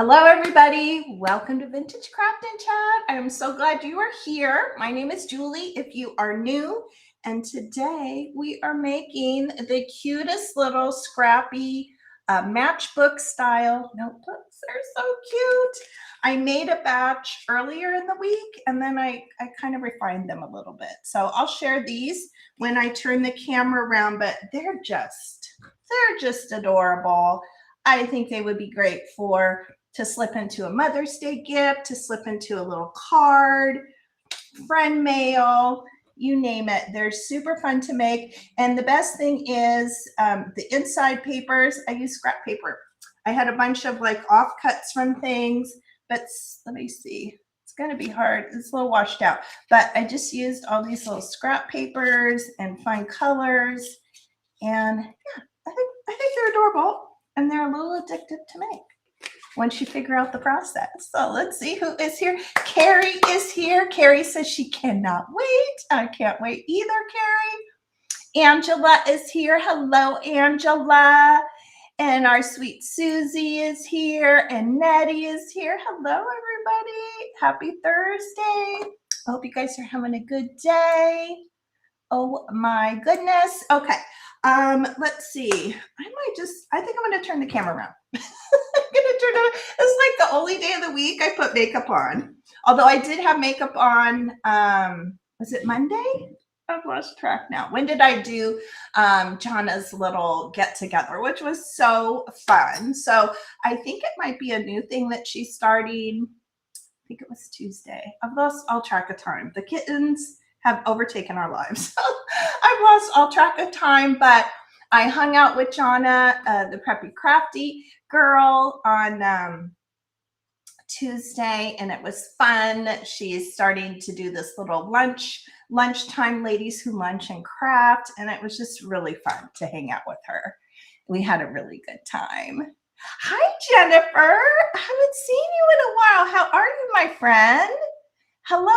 Hello, everybody. Welcome to Vintage Craft and Chat. I am so glad you are here. My name is Julie, if you are new, and today we are making the cutest little scrappy matchbook style notebooks. They're so cute. I made a batch earlier in the week, and then I kind of refined them a little bit. So I'll share these when I turn the camera around, but they're just adorable. I think they would be great to slip into a Mother's Day gift, to slip into a little card, friend mail, you name it. They're super fun to make. And the best thing is the inside papers. I use scrap paper. I had a bunch of like offcuts from things, but let me see. It's going to be hard. It's a little washed out, but I just used all these little scrap papers and fine colors. And yeah, I think they're adorable, and they're a little addictive to make once you figure out the process. So let's see who is here. Carrie is here. Carrie says she cannot wait. I can't wait either, Carrie. Angela is here. Hello, Angela. And our sweet Susie is here, and Nettie is here. Hello, everybody. Happy Thursday. I hope you guys are having a good day. Oh my goodness. Okay. Let's see. I think I'm going to turn the camera around. It's like the only day of the week I put makeup on. Although I did have makeup on, was it Monday? I've lost track now. When did I do Jana's little get together, which was so fun. So I think it might be a new thing that she's starting. I think it was Tuesday. I've lost all track of time. The kittens have overtaken our lives. I've lost all track of time, but I hung out with Jana, the preppy crafty girl, on Tuesday, and it was fun. She's starting to do this little lunchtime ladies who lunch and craft, and it was just really fun to hang out with her. We had a really good time. Hi, Jennifer. I haven't seen you in a while. How are you, my friend? Hello.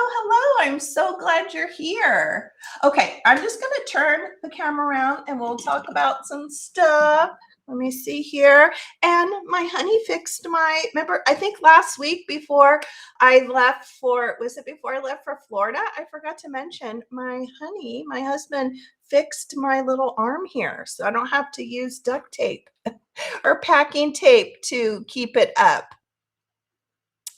I'm so glad you're here. Okay, I'm just going to turn the camera around and we'll talk about some stuff. Let me see here. And my honey fixed remember, I think last week before I left for Florida, I forgot to mention my husband fixed my little arm here. So I don't have to use duct tape or packing tape to keep it up.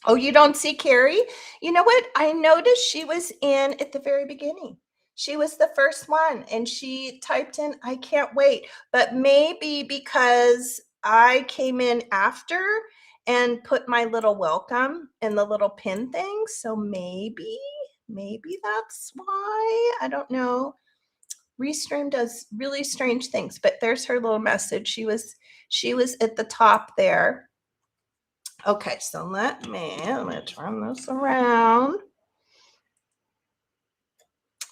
Oh, you don't see Carrie? You know what? I noticed she was in at the very beginning. She was the first one, and she typed in, I can't wait. But maybe because I came in after and put my little welcome in the little pin thing. So maybe that's why. I don't know. Restream does really strange things, but there's her little message. She was at the top there. Okay, so let me turn this around.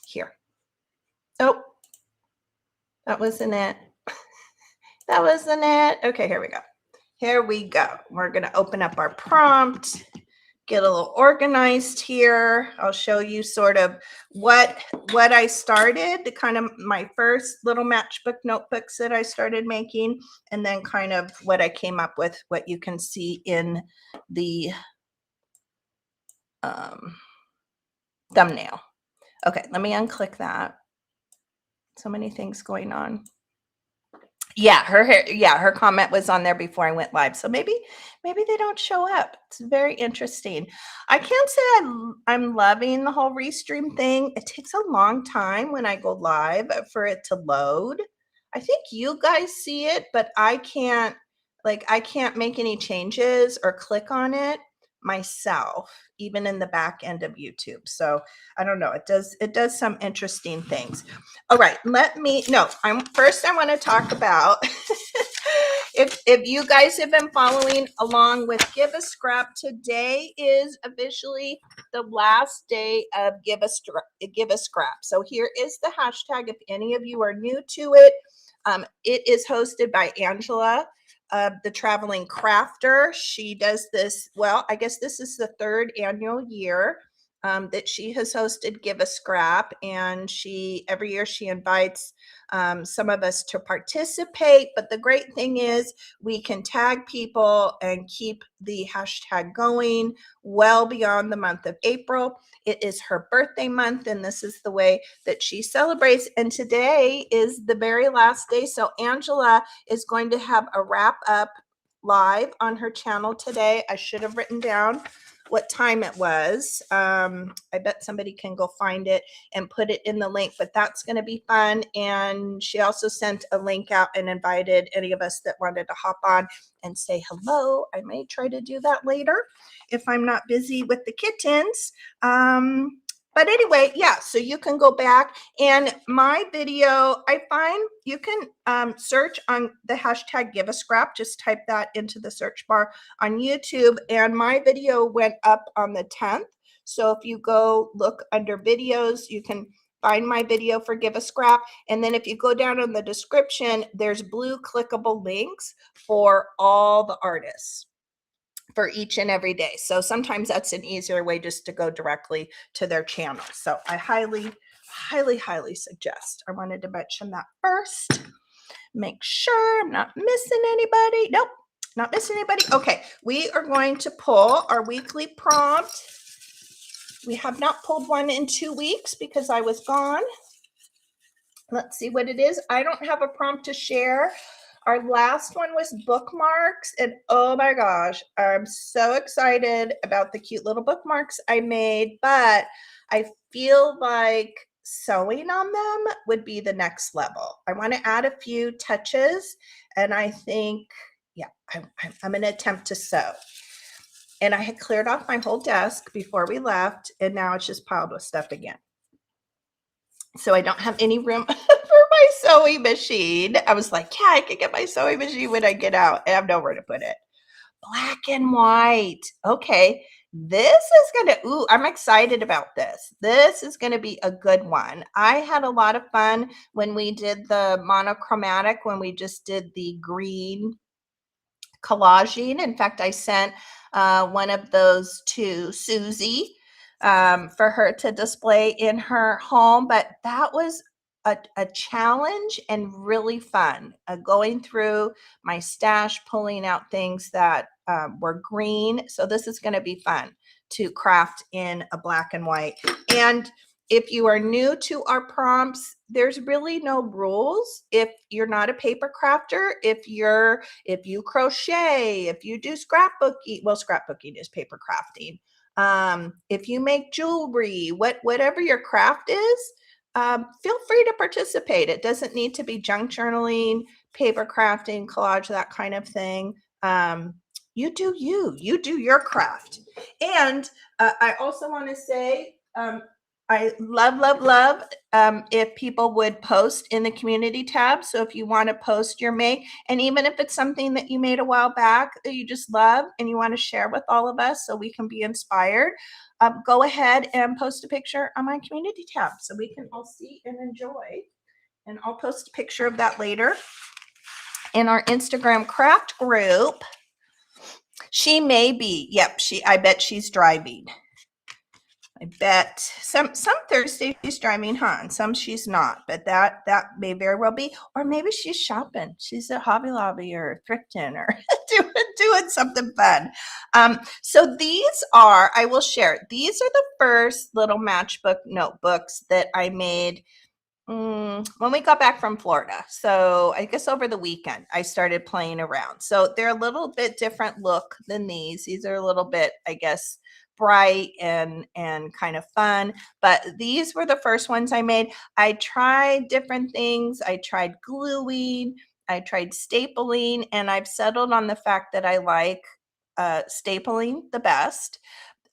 Here. Oh, that wasn't it. That wasn't it. Okay, here we go. We're going to open up our prompt, get a little organized here. I'll show you sort of what I started, the kind of my first little matchbook notebooks that I started making, and then kind of what I came up with, what you can see in the thumbnail. Okay, let me unclick that. So many things going on. Yeah, her comment was on there before I went live. So maybe they don't show up. It's very interesting. I can't say I'm loving the whole restream thing. It takes a long time when I go live for it to load. I think you guys see it, but I can't make any changes or click on it myself, even in the back end of YouTube. So I don't know. It does some interesting things. All right, first I want to talk about if you guys have been following along with Give a Scrap, today is officially the last day of Give a Scrap. So here is the hashtag if any of you are new to it. It is hosted by Angela, the traveling crafter. She does this, well, I guess this is the third annual year. that she has hosted Give a Scrap, and every year she invites some of us to participate. But the great thing is we can tag people and keep the hashtag going well beyond the month of April. It is her birthday month, and this is the way that she celebrates. And today is the very last day. So Angela is going to have a wrap up live on her channel today. I should have written down what time it was. I bet somebody can go find it and put it in the link, but that's going to be fun. And she also sent a link out and invited any of us that wanted to hop on and say hello. I may try to do that later if I'm not busy with the kittens. But anyway, yeah, so you can go back, and my video, I find you can search on the hashtag Give a Scrap. Just type that into the search bar on YouTube, and my video went up on the 10th. So if you go look under videos, you can find my video for Give a Scrap. And then if you go down in the description, there's blue clickable links for all the artists for each and every day. So sometimes that's an easier way just to go directly to their channel. So I highly, highly, highly suggest. I wanted to mention that first. Make sure I'm not missing anybody. Nope, not missing anybody. Okay, we are going to pull our weekly prompt. We have not pulled one in 2 weeks because I was gone. Let's see what it is. I don't have a prompt to share. Our last one was bookmarks, and oh my gosh, I'm so excited about the cute little bookmarks I made, but I feel like sewing on them would be the next level. I want to add a few touches, and I think, yeah, I'm going to attempt to sew. And I had cleared off my whole desk before we left, and now it's just piled with stuff again. So I don't have any room for my sewing machine. I was like, yeah, I can get my sewing machine when I get out. I have nowhere to put it. Black and white. Okay. This is going to, ooh, I'm excited about this. This is going to be a good one. I had a lot of fun when we did the monochromatic, when we just did the green collaging. In fact, I sent one of those to Susie for her to display in her home. But that was a challenge and really fun, going through my stash, pulling out things that were green. So this is going to be fun to craft in a black and white. And if you are new to our prompts, there's really no rules. If you're not a paper crafter, if you crochet, if you do scrapbooking, well, scrapbooking is paper crafting. If you make jewelry, whatever your craft is, feel free to participate. It doesn't need to be junk journaling, paper crafting, collage, that kind of thing. You do your craft. And I also want to say, I love if people would post in the community tab. So if you want to post your make, and even if it's something that you made a while back that you just love and you want to share with all of us so we can be inspired, go ahead and post a picture on my community tab so we can all see and enjoy. And I'll post a picture of that later in our Instagram craft group. She may be, yep, I bet she's driving. I bet some Thursdays she's driving, huh? And some she's not, but that may very well be. Or maybe she's shopping. She's at Hobby Lobby or thrifting or doing something fun. So these are, I will share, these are the first little matchbook notebooks that I made when we got back from Florida. So I guess over the weekend I started playing around. So they're a little bit different look than these. These are a little bit, I guess, bright and kind of fun, but these were the first ones I made. I tried different things. I tried gluing, I tried stapling, and I've settled on the fact that I like stapling the best.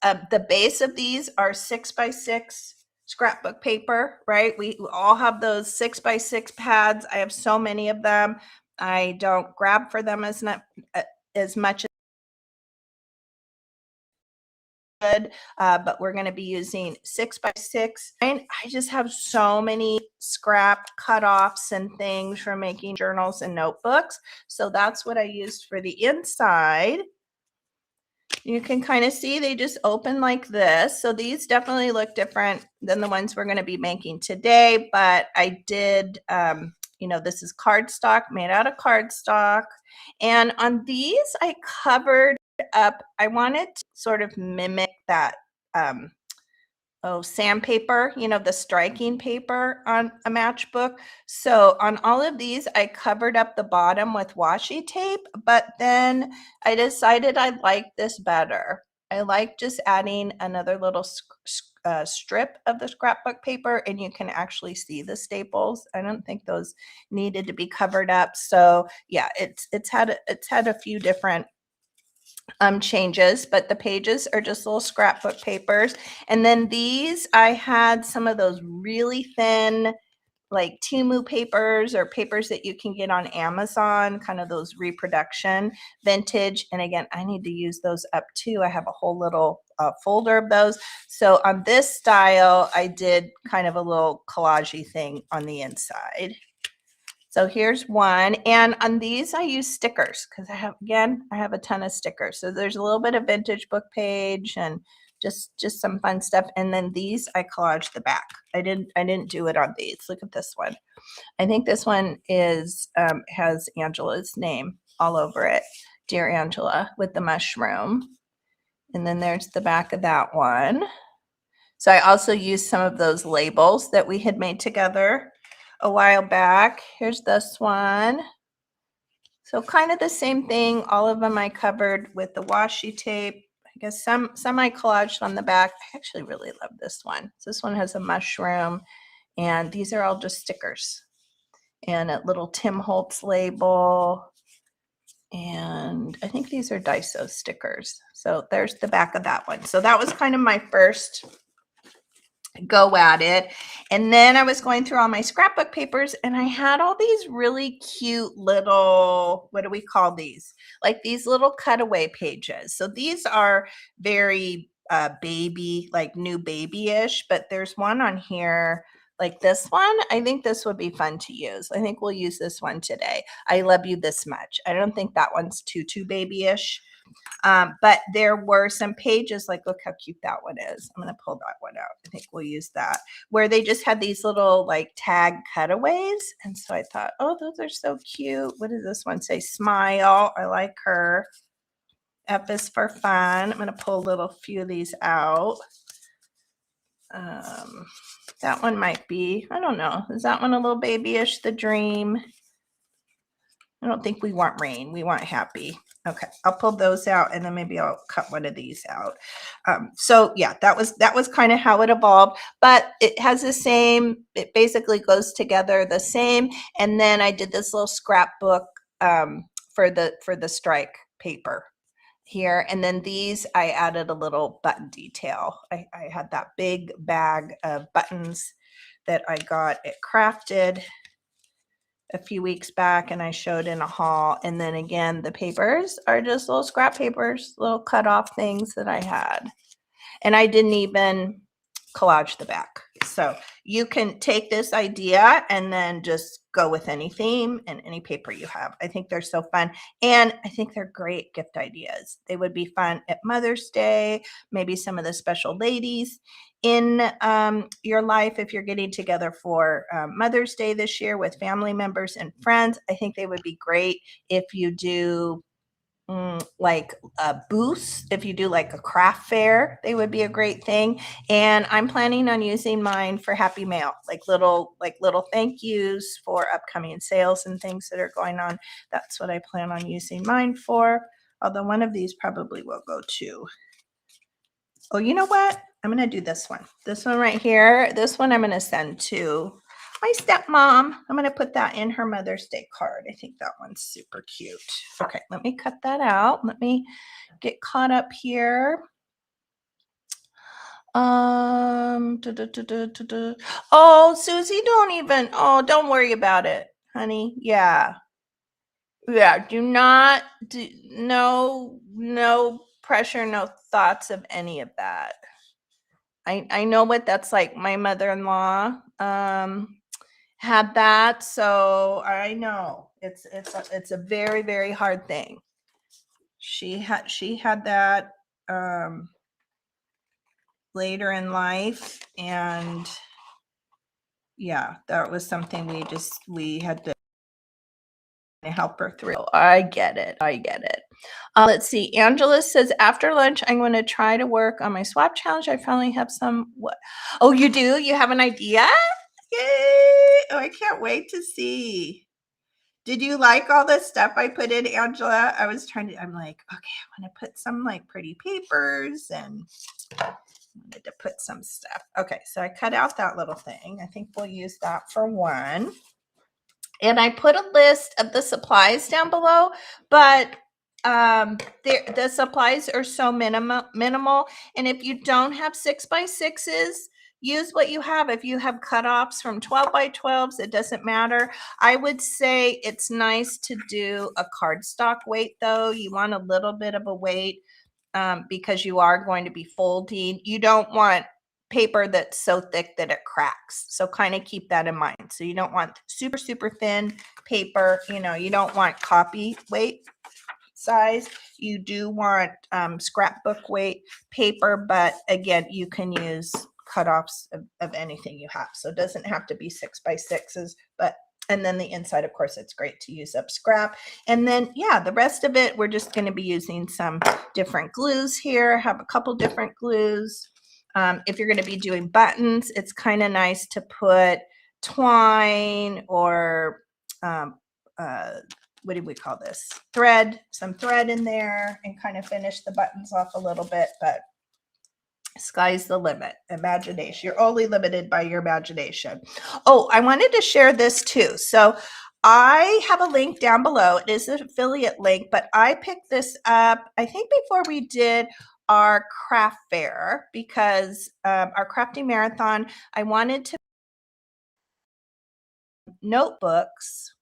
The base of these are 6x6 scrapbook paper, right? We all have those 6x6 pads. I have so many of them. I don't grab for them as much good, but we're going to be using 6x6. And I just have so many scrap cutoffs and things for making journals and notebooks. So that's what I used for the inside. You can kind of see they just open like this. So these definitely look different than the ones we're going to be making today. But I did, you know, this is cardstock, made out of cardstock. And on these, I covered up, I wanted to sort of mimic that sandpaper, you know, the striking paper on a matchbook. So on all of these, I covered up the bottom with washi tape, but then I decided I liked this better. I like just adding another little strip of the scrapbook paper, and you can actually see the staples. I don't think those needed to be covered up. So yeah, it's had a few different changes, but the pages are just little scrapbook papers. And then these, I had some of those really thin, like Timu papers or papers that you can get on Amazon, kind of those reproduction vintage. And again, I need to use those up too. I have a whole little folder of those. So on this style, I did kind of a little collagey thing on the inside. So here's one, and on these I use stickers because I have a ton of stickers. So there's a little bit of vintage book page and just some fun stuff. And then these I collaged the back. I didn't do it on these. Look at this one. I think this one is has Angela's name all over it. Dear Angela, with the mushroom. And then there's the back of that one. So I also used some of those labels that we had made together a while back. Here's this one. So kind of the same thing. All of them I covered with the washi tape. I guess some I collaged on the back. I actually really love this one. So this one has a mushroom, and these are all just stickers. And a little Tim Holtz label. And I think these are Daiso stickers. So there's the back of that one. So that was kind of my first go at it. And then I was going through all my scrapbook papers, and I had all these really cute little, what do we call these? Like these little cutaway pages. So these are very baby, like new baby-ish, but there's one on here like this one. I think this would be fun to use. I think we'll use this one today. I love you this much. I don't think that one's too baby-ish. But there were some pages, like look how cute that one is. I'm going to pull that one out. I think we'll use that, where they just had these little like tag cutaways. And so I thought, oh, those are so cute. What does this one say? Smile. I like her. F is for fun. I'm going to pull a little few of these out. That one might be, I don't know. Is that one a little babyish? The dream. I don't think we want rain. We want happy. Okay, I'll pull those out, and then maybe I'll cut one of these out. So yeah, that was kind of how it evolved, but it has the same, it basically goes together the same. And then I did this little scrapbook for the strike paper here. And then these, I added a little button detail. I had that big bag of buttons that I got at Crafted a few weeks back, and I showed in a haul. And then again, the papers are just little scrap papers, little cut off things that I had. And I didn't even collage the back. So you can take this idea and then just go with any theme and any paper you have. I think they're so fun. And I think they're great gift ideas. They would be fun at Mother's Day, maybe some of the special ladies in your life. If you're getting together for Mother's Day this year with family members and friends, I think they would be great if you do like booths. If you do like a craft fair, they would be a great thing. And I'm planning on using mine for Happy Mail, like little thank yous for upcoming sales and things that are going on. That's what I plan on using mine for. Although one of these probably will go too. Oh, you know what? I'm going to do this one. This one right here. This one I'm going to send to my stepmom. I'm going to put that in her Mother's Day card. I think that one's super cute. Okay, let me cut that out. Let me get caught up here. Oh, Susie, don't worry about it, honey. Yeah. Do not no pressure, no thoughts of any of that. I know what that's like. My mother-in-law had that, so I know it's a very, very hard thing. She had that later in life, and yeah, that was something we had to help her through. I get it. Let's see. Angela says, after lunch, I'm going to try to work on my swap challenge. I finally have some. What? Oh, you do? You have an idea? Yay! Oh, I can't wait to see. Did you like all the stuff I put in, Angela? I'm like, okay, I want to put some like pretty papers, and I wanted to put some stuff. Okay, so I cut out that little thing. I think we'll use that for one. And I put a list of the supplies down below, but the supplies are so minimal. And if you don't have 6x6s, use what you have. If you have cutoffs from 12x12s, it doesn't matter. I would say it's nice to do a cardstock weight, though. You want a little bit of a weight because you are going to be folding. You don't want paper that's so thick that it cracks. So kind of keep that in mind. So you don't want super, super thin paper. You know, you don't want copy weight size. You do want scrapbook weight paper, but again, you can use cutoffs of anything you have. So it doesn't have to be 6x6s, but and then the inside, of course, it's great to use up scrap. And then, yeah, the rest of it, we're just going to be using some different glues here. I have a couple different glues. If you're going to be doing buttons, it's kind of nice to put twine or what do we call this? Thread, some thread in there, and kind of finish the buttons off a little bit, but sky's the limit. Imagination. You're only limited by your imagination. Oh, I wanted to share this too. So I have a link down below. It is an affiliate link, but I picked this up, I think before we did our craft fair, because our crafting marathon, I wanted to notebooks.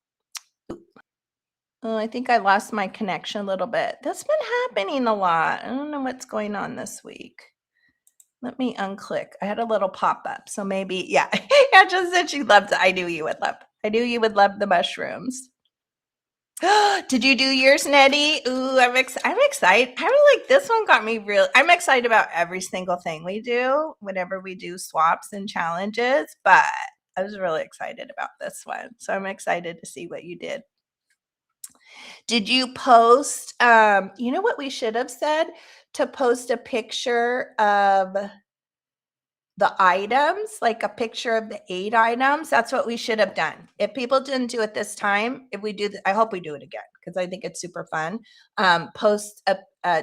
Oh, I think I lost my connection a little bit. That's been happening a lot. I don't know what's going on this week. Let me unclick. I had a little pop-up. So maybe, yeah. Angela said she loved it. I knew you would love the mushrooms. Did you do yours, Nettie? Ooh, I'm excited. I was like, this one got me I'm excited about every single thing we do whenever we do swaps and challenges, but I was really excited about this one. So I'm excited to see what you did. Did you post, you know what we should have said? To post a picture of the items, like a picture of the 8 items. That's what we should have done. If people didn't do it this time, if we do, I hope we do it again because I think it's super fun.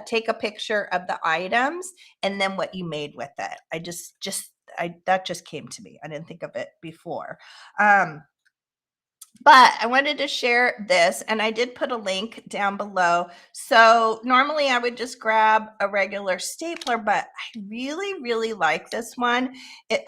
Take a picture of the items and then what you made with it. That just came to me. I didn't think of it before. But I wanted to share this, and I did put a link down below. So normally I would just grab a regular stapler, but I really, really like this one.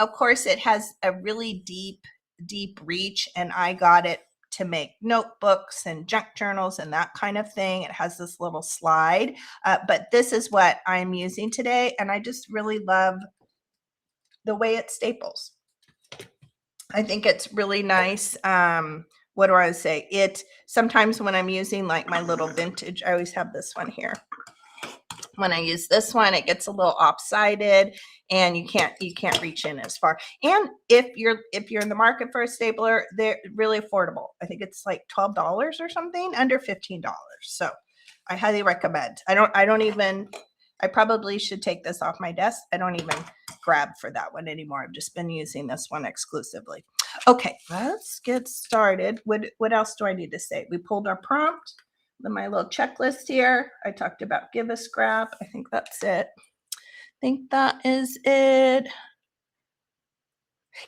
Of course, it has a really deep reach, and I got it to make notebooks and junk journals and that kind of thing. It has this little slide, but this is what I'm using today, and I just really love the way it staples. I think it's really nice. What do I say? It sometimes when I'm using like my little vintage, I always have this one here. When I use this one, it gets a little off-sided and you can't reach in as far. And if you're in the market for a stapler, they're really affordable. I think it's like $12 or something, under $15. So I highly recommend. I probably should take this off my desk. I don't even grab for that one anymore. I've just been using this one exclusively. Okay, let's get started. What else do I need to say? We pulled our prompt, my little checklist here. I talked about give a scrap. I think that's it. I think that is it.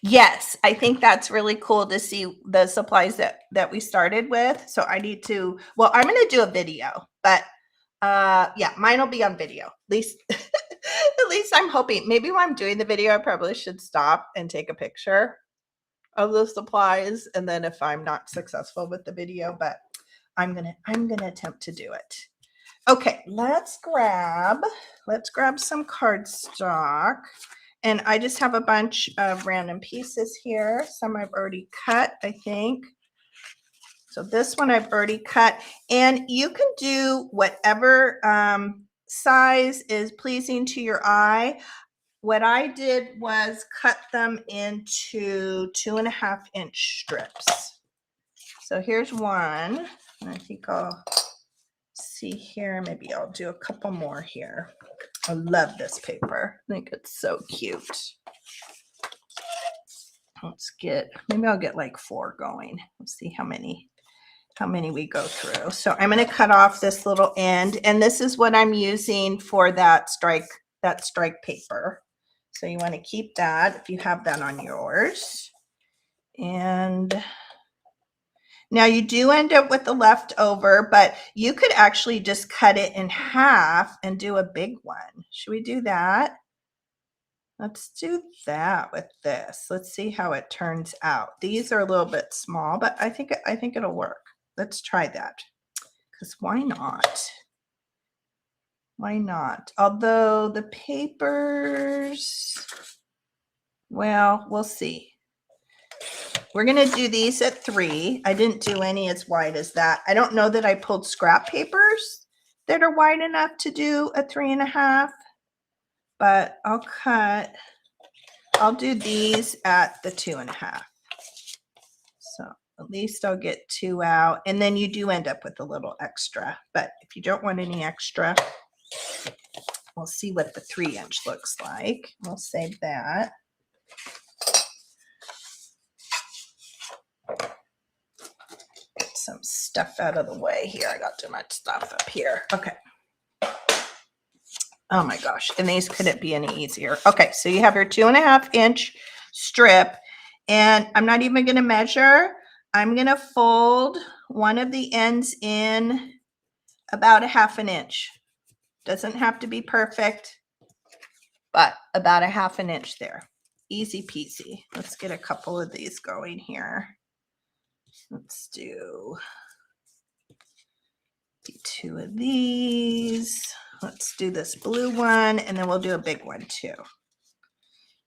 Yes, I think that's really cool to see the supplies that we started with. So I need to, well, I'm going to do a video, but yeah, mine will be on video. At least I'm hoping. Maybe when I'm doing the video, I probably should stop and take a picture of the supplies, and then if I'm not successful with the video, but I'm gonna attempt to do it. Okay, let's grab some cardstock, and I just have a bunch of random pieces here. Some I've already cut, I think. So this one I've already cut, and you can do whatever size is pleasing to your eye, what I did was cut them into 2.5-inch strips. So here's one. I think I'll see here. Maybe I'll do a couple more here. I love this paper. I think it's so cute. Let's get, maybe I'll get like 4 going. Let's see how many we go through. So I'm going to cut off this little end, and this is what I'm using for that strike paper. So you want to keep that if you have that on yours. And now you do end up with the leftover, but you could actually just cut it in half and do a big one. Should we do that? Let's do that with this. Let's see how it turns out. These are a little bit small, but I think it'll work. Let's try that, because why not? Why not? Although the papers, well, we'll see. We're going to do these at 3. I didn't do any as wide as that. I don't know that I pulled scrap papers that are wide enough to do a 3.5, but I'll do these at the 2.5. So at least I'll get 2 out. And then you do end up with a little extra. But if you don't want any extra, we'll see what the 3-inch looks like. We'll save that. Get some stuff out of the way here. I got too much stuff up here. Okay. Oh my gosh. And these couldn't be any easier. Okay. So you have your 2.5-inch strip, and I'm not even going to measure. I'm going to fold one of the ends in about 1/2 inch. Doesn't have to be perfect, but about 1/2 inch there. Easy peasy. Let's get a couple of these going here. Let's do 2 of these. Let's do this blue one, and then we'll do a big one too.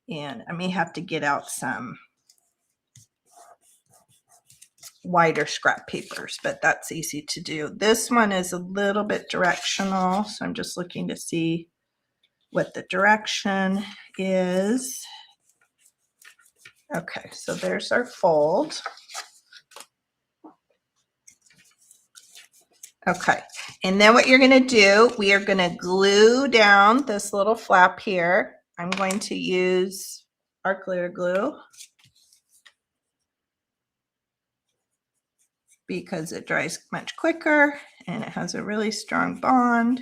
And I may have to get out some wider scrap papers, but that's easy to do. This one is a little bit directional, so I'm just looking to see what the direction is. Okay, so there's our fold. Okay, and then what you're going to do, we are going to glue down this little flap here. I'm going to use our clear glue because it dries much quicker and it has a really strong bond.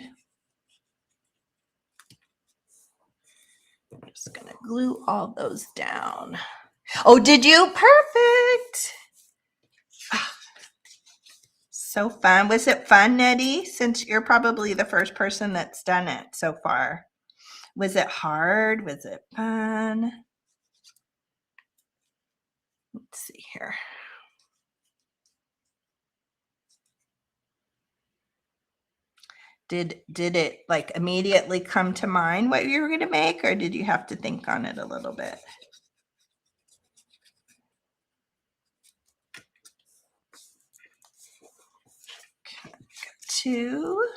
I'm just going to glue all those down. Oh, did you? Perfect. So fun. Was it fun, Nettie? Since you're probably the first person that's done it so far. Was it hard? Was it fun? Let's see here. Did it like immediately come to mind what you were going to make, or did you have to think on it a little bit? Okay, 2.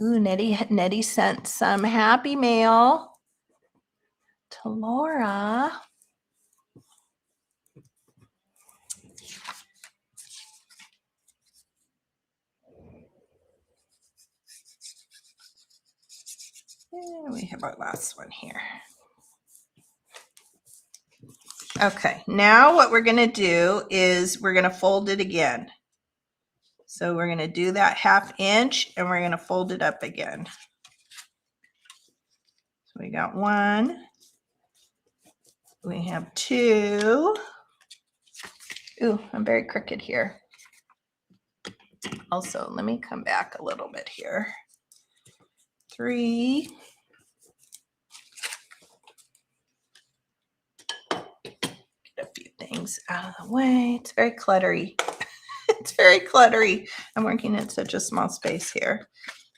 Ooh, Nettie sent some happy mail to Laura. And we have our last one here. Okay, now what we're going to do is we're going to fold it again. So we're going to do that 1/2 inch and we're going to fold it up again. So we got 1. We have 2. Ooh, I'm very crooked here. Also, let me come back a little bit here. 3. Get a few things out of the way. It's very cluttery. It's very cluttery. I'm working in such a small space here.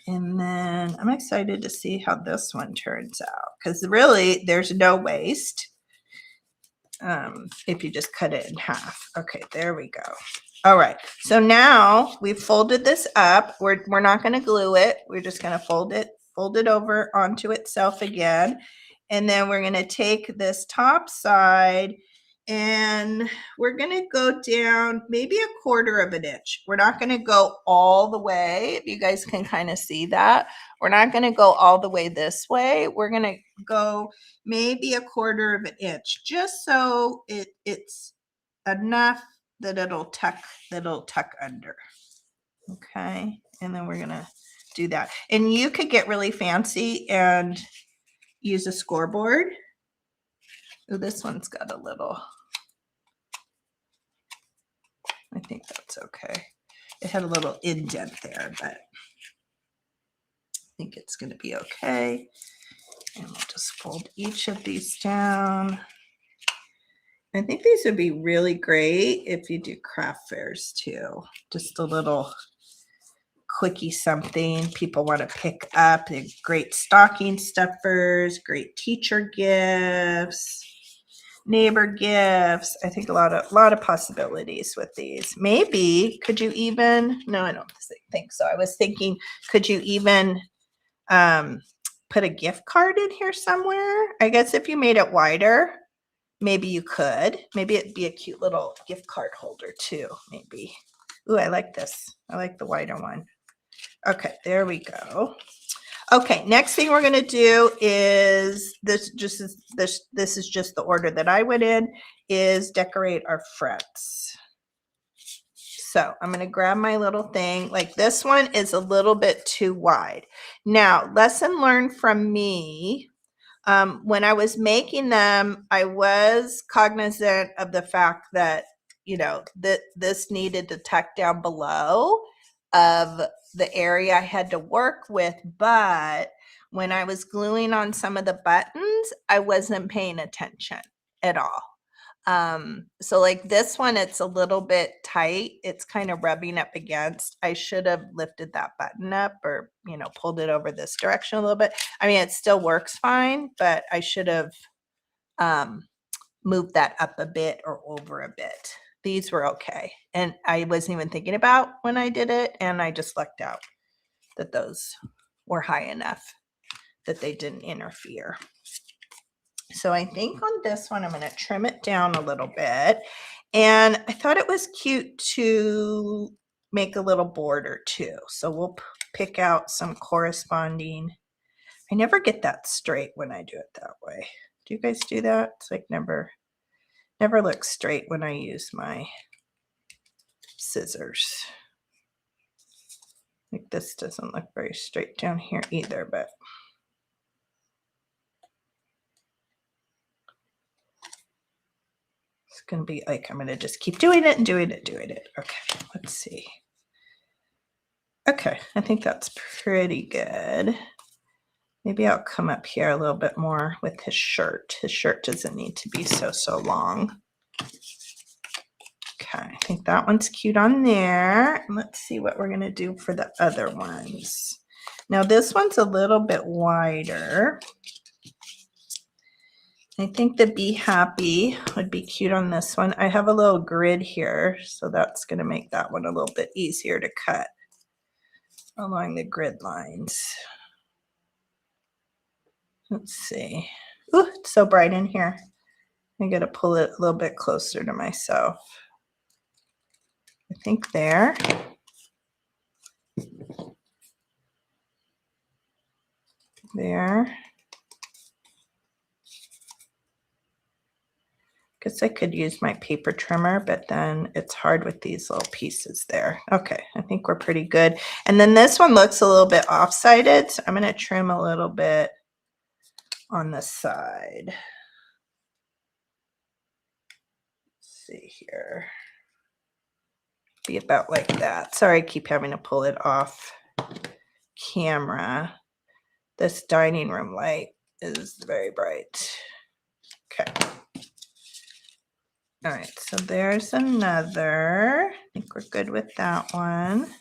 And then I'm excited to see how this one turns out, because really there's no waste if you just cut it in half. Okay, there we go. All right, so now we've folded this up. We're not going to glue it. We're just going to fold it over onto itself again. And then we're going to take this top side and we're going to go down maybe 1/4 of an inch. We're not going to go all the way. If you guys can kind of see that, we're not going to go all the way this way. We're going to go maybe 1/4 of an inch, just so it's enough that it'll tuck under. Okay, and then we're going to do that. And you could get really fancy and use a scoreboard. Oh, this one's got a little, I think that's okay. It had a little indent there, but I think it's going to be okay. And we'll just fold each of these down. I think these would be really great if you do craft fairs too. Just a little quickie something people want to pick up. They're great stocking stuffers, great teacher gifts, neighbor gifts. I think a lot of possibilities with these. Maybe could you even, no, I don't think so. I was thinking, could you even put a gift card in here somewhere? I guess if you made it wider, maybe you could. Maybe it'd be a cute little gift card holder too, maybe. Ooh, I like this. I like the wider one. Okay, there we go. Okay, next thing we're going to do is this is just the order that I went in, is decorate our fronts. So I'm going to grab my little thing. Like this one is a little bit too wide. Now, lesson learned from me. When I was making them, I was cognizant of the fact that, you know, that this needed to tuck down below of the area I had to work with. But when I was gluing on some of the buttons, I wasn't paying attention at all. So like this one, it's a little bit tight. It's kind of rubbing up against. I should have lifted that button up, or, you know, pulled it over this direction a little bit. I mean, it still works fine, but I should have moved that up a bit or over a bit. These were okay. And I wasn't even thinking about when I did it. And I just lucked out that those were high enough that they didn't interfere. So I think on this one, I'm going to trim it down a little bit. And I thought it was cute to make a little border too. So we'll pick out some corresponding. I never get that straight when I do it that way. Do you guys do that? It's like never looks straight when I use my scissors. Like this doesn't look very straight down here either, but it's going to be like, I'm going to just keep doing it and doing it. Okay, let's see. Okay, I think that's pretty good. Maybe I'll come up here a little bit more with his shirt. His shirt doesn't need to be so long. Okay, I think that one's cute on there. And let's see what we're going to do for the other ones. Now this one's a little bit wider. I think the Be Happy would be cute on this one. I have a little grid here, so that's going to make that one a little bit easier to cut along the grid lines. Let's see. Ooh, it's so bright in here. I got to pull it a little bit closer to myself. I think there. There. Guess I could use my paper trimmer, but then it's hard with these little pieces there. Okay, I think we're pretty good. And then this one looks a little bit off-sided, so I'm going to trim a little bit on the side. Let's see here. Be about like that. Sorry, I keep having to pull it off camera. This dining room light is very bright. Okay. All right, so there's another. I think we're good with that one.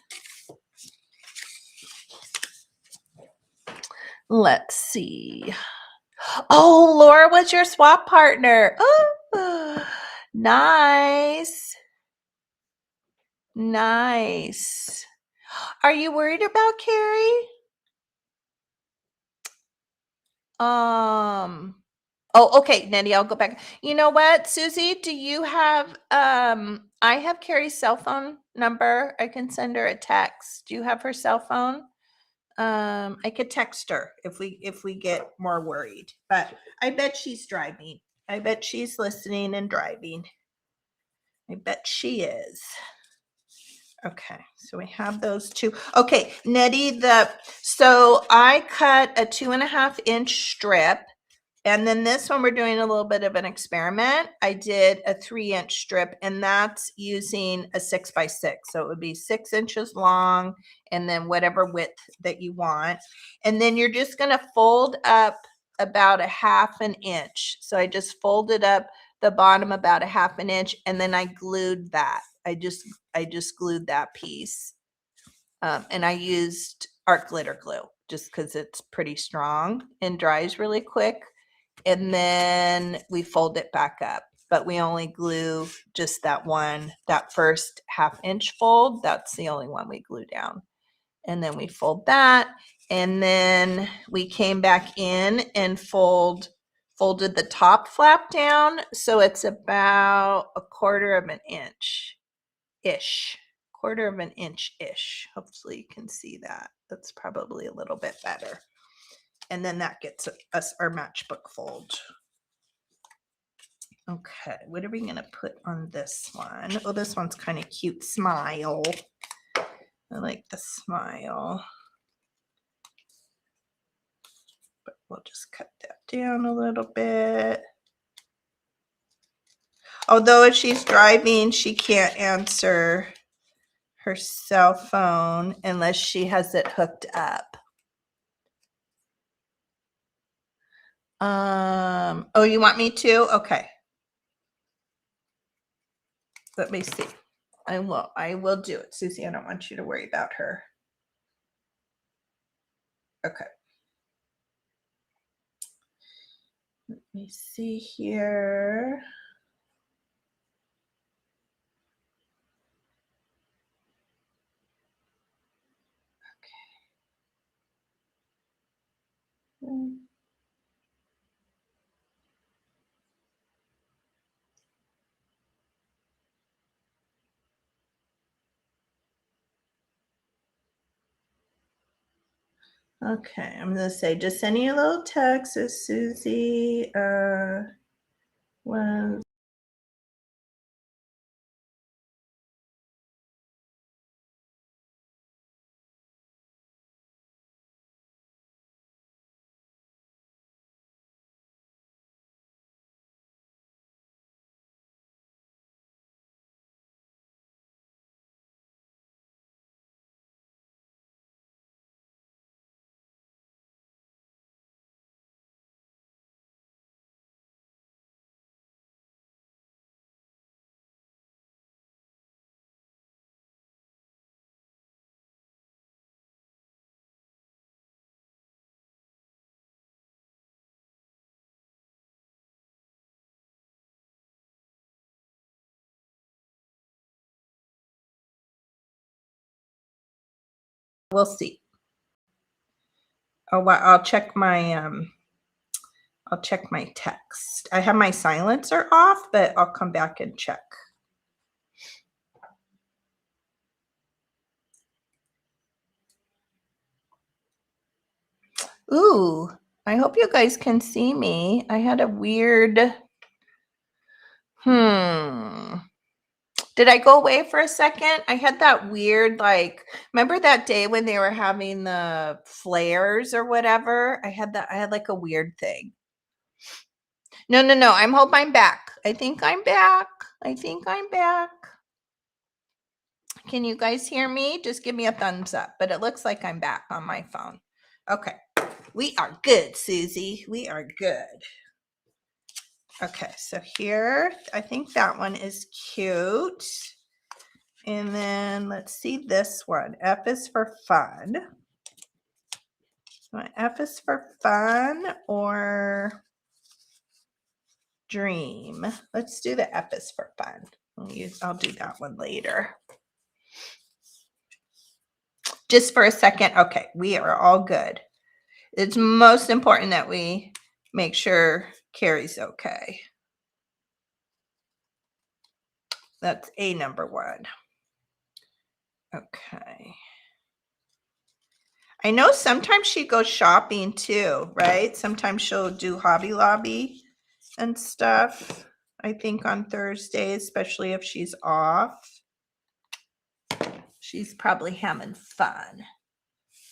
Let's see. Oh, Laura was your swap partner. Oh, nice. Nice. Are you worried about Carrie? Oh, okay, Nettie, I'll go back. You know what, Susie, do you have, I have Carrie's cell phone number. I can send her a text. Do you have her cell phone? I could text her if we get more worried, but I bet she's driving. I bet she's listening and driving. I bet she is. Okay, so we have those two. Okay, Nettie, so I cut a 2.5-inch strip. And then this one, we're doing a little bit of an experiment. I did a 3-inch strip, and that's using a 6x6. So it would be 6 inches long, and then whatever width that you want. And then you're just gonna fold up about a 1/2 inch. So I just folded up the bottom about a 1/2 inch, and then I glued that. I just glued that piece. And I used art glitter glue just because it's pretty strong and dries really quick. And then we fold it back up, but we only glue just that first 1/2 inch fold. That's the only one we glue down. And then we fold that, and then we came back in and folded the top flap down. So it's about a 1/4 inch ish. 1/4 inch ish. Hopefully you can see that. That's probably a little bit better. And then that gets us our matchbook fold. Okay, what are we gonna put on this one? Oh, this one's kind of cute. Smile. I like the smile. But we'll just cut that down a little bit. Although if she's driving, she can't answer her cell phone unless she has it hooked up. Oh, you want me to? Okay. Let me see. I will do it, Susie. I don't want you to worry about her. Okay. Let me see here. Okay. Okay, I'm gonna say, just sending you a little text. As Susie was. We'll see. Oh, I'll check my text. I have my silencer off, but I'll come back and check. Ooh, I hope you guys can see me. I had a weird, Did I go away for a second? I had that weird, remember that day when they were having the flares or whatever? I had like a weird thing. No. I hope I'm back. I think I'm back. Can you guys hear me? Just give me a thumbs up. But it looks like I'm back on my phone. Okay. We are good, Susie. We are good. Okay, so here, I think that one is cute. And then let's see this one. F is for fun. My F is for fun or dream. Let's do the F is for fun. I'll do that one later. Just for a second. Okay, we are all good. It's most important that we make sure Carrie's okay. That's A number 1. Okay. I know sometimes she goes shopping too, right? Sometimes she'll do Hobby Lobby and stuff. I think on Thursday, especially if she's off. She's probably having fun,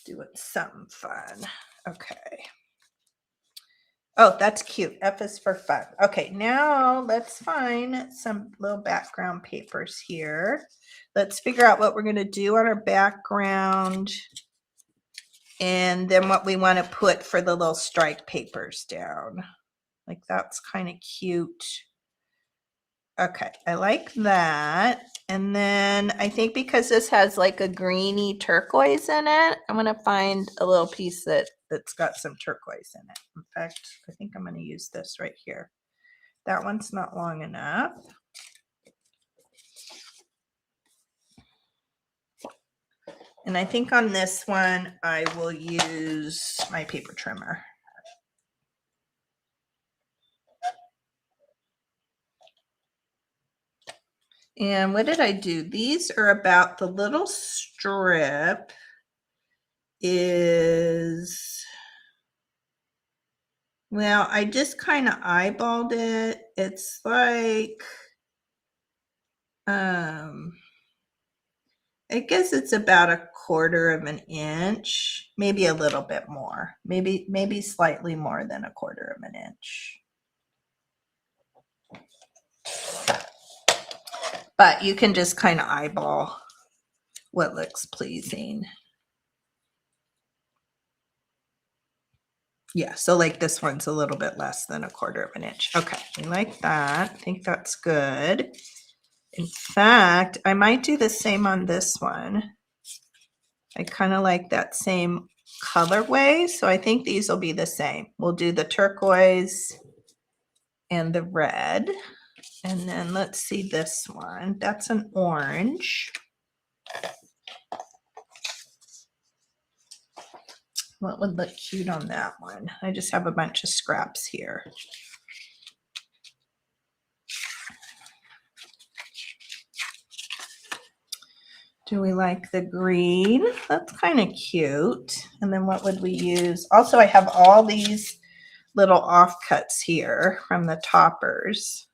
doing something fun. Okay. Oh, that's cute. F is for fun. Okay, now let's find some little background papers here. Let's figure out what we're going to do on our background and then what we want to put for the little strike papers down. Like that's kind of cute. Okay, I like that. And then I think because this has like a greeny turquoise in it, I'm going to find a little piece that's got some turquoise in it. In fact, I think I'm going to use this right here. That one's not long enough. And I think on this one, I will use my paper trimmer. And what did I do? These are about the little strip is, well, I just kind of eyeballed it. It's like, I guess it's about 1/4 of an inch, maybe a little bit more, maybe slightly more than 1/4 of an inch. But you can just kind of eyeball what looks pleasing. Yeah, so like this one's a little bit less than 1/4 of an inch. Okay, I like that. I think that's good. In fact, I might do the same on this one. I kind of like that same colorway, so I think these will be the same. We'll do the turquoise and the red. And then let's see this one. That's an orange. What would look cute on that one? I just have a bunch of scraps here. Do we like the green? That's kind of cute. And then what would we use? Also, I have all these little offcuts here from the toppers.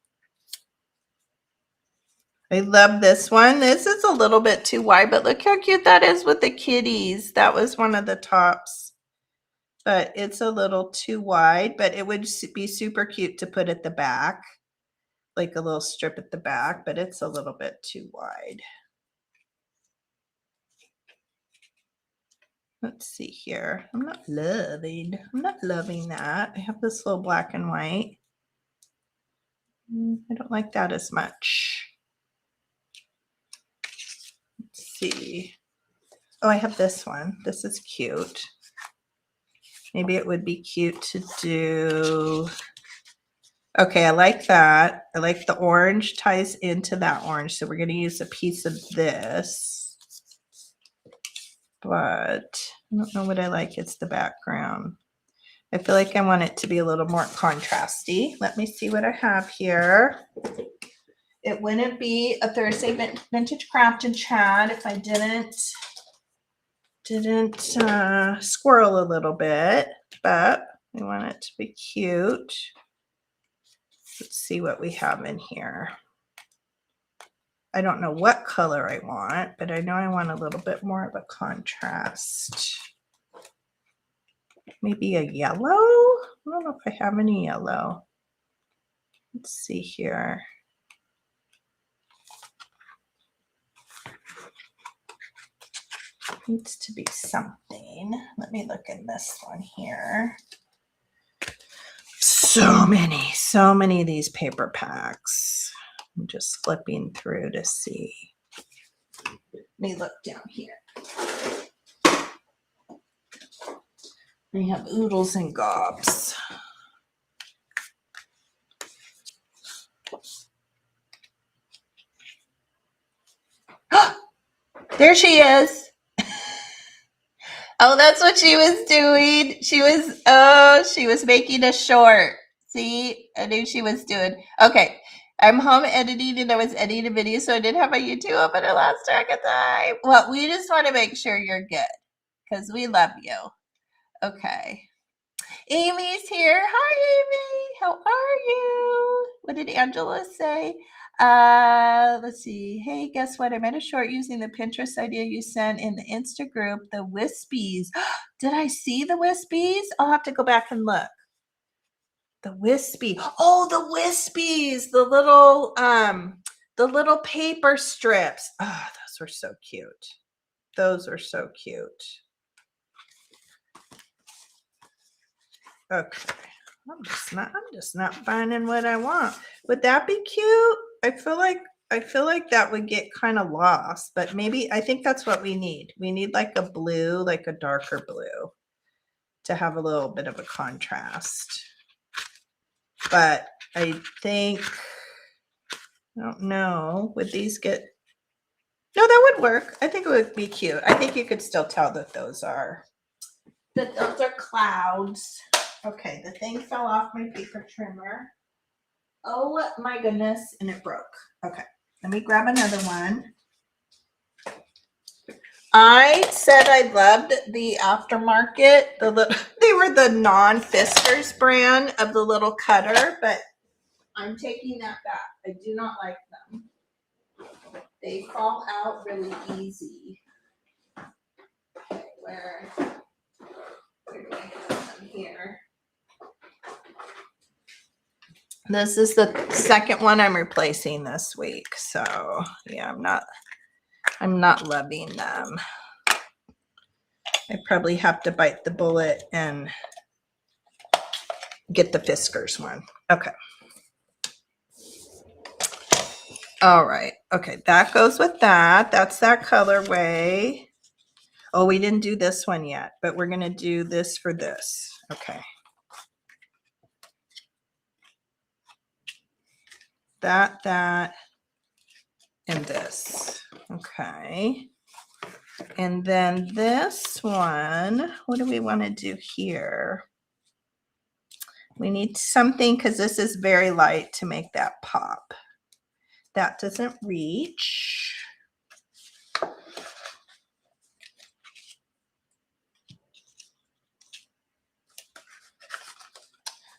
I love this one. This is a little bit too wide, but look how cute that is with the kitties. That was one of the tops, but it's a little too wide, but it would be super cute to put at the back, like a little strip at the back, but it's a little bit too wide. Let's see here. I'm not loving that. I have this little black and white. I don't like that as much. Let's see. Oh, I have this one. This is cute. Maybe it would be cute to do. Okay, I like that. I like the orange ties into that orange. So we're going to use a piece of this. But I don't know what I like. It's the background. I feel like I want it to be a little more contrasty. Let me see what I have here. It wouldn't be a Thursday Vintage Craft and Chat if I didn't squirrel a little bit, but I want it to be cute. Let's see what we have in here. I don't know what color I want, but I know I want a little bit more of a contrast. Maybe a yellow? I don't know if I have any yellow. Let's see here. Needs to be something. Let me look in this one here. So many of these paper packs. I'm just flipping through to see. Let me look down here. We have oodles and gobs. There she is. Oh, that's what she was doing. She was making a short. See, I knew she was doing. Okay, I'm home editing and I was editing a video, so I didn't have my YouTube open at last track of time. Well, we just want to make sure you're good because we love you. Okay. Amy's here. Hi, Amy. How are you? What did Angela say? Let's see. Hey, guess what? I made a short using the Pinterest idea you sent in the Insta group, the Wispies. Did I see the Wispies? I'll have to go back and look. The Wispy. Oh, the Wispies. The little paper strips. Oh, those were so cute. Those are so cute. Okay. I'm just not finding what I want. Would that be cute? I feel like that would get kind of lost, but maybe I think that's what we need. We need like a blue, like a darker blue to have a little bit of a contrast. But I think, I don't know, would these get, no, that would work. I think it would be cute. I think you could still tell that those are clouds. Okay, the thing fell off my paper trimmer. Oh my goodness, and it broke. Okay, let me grab another one. I said I loved the aftermarket. They were the non-Fiskars brand of the little cutter, but I'm taking that back. I do not like them. They fall out really easy. Okay, where do I have them here? This is the second one I'm replacing this week. So yeah, I'm not loving them. I probably have to bite the bullet and get the Fiskars one. Okay. All right. Okay, that goes with that. That's that colorway. Oh, we didn't do this one yet, but we're going to do this for this. Okay. That, and this. Okay. And then this one, what do we want to do here? We need something because this is very light to make that pop. That doesn't reach.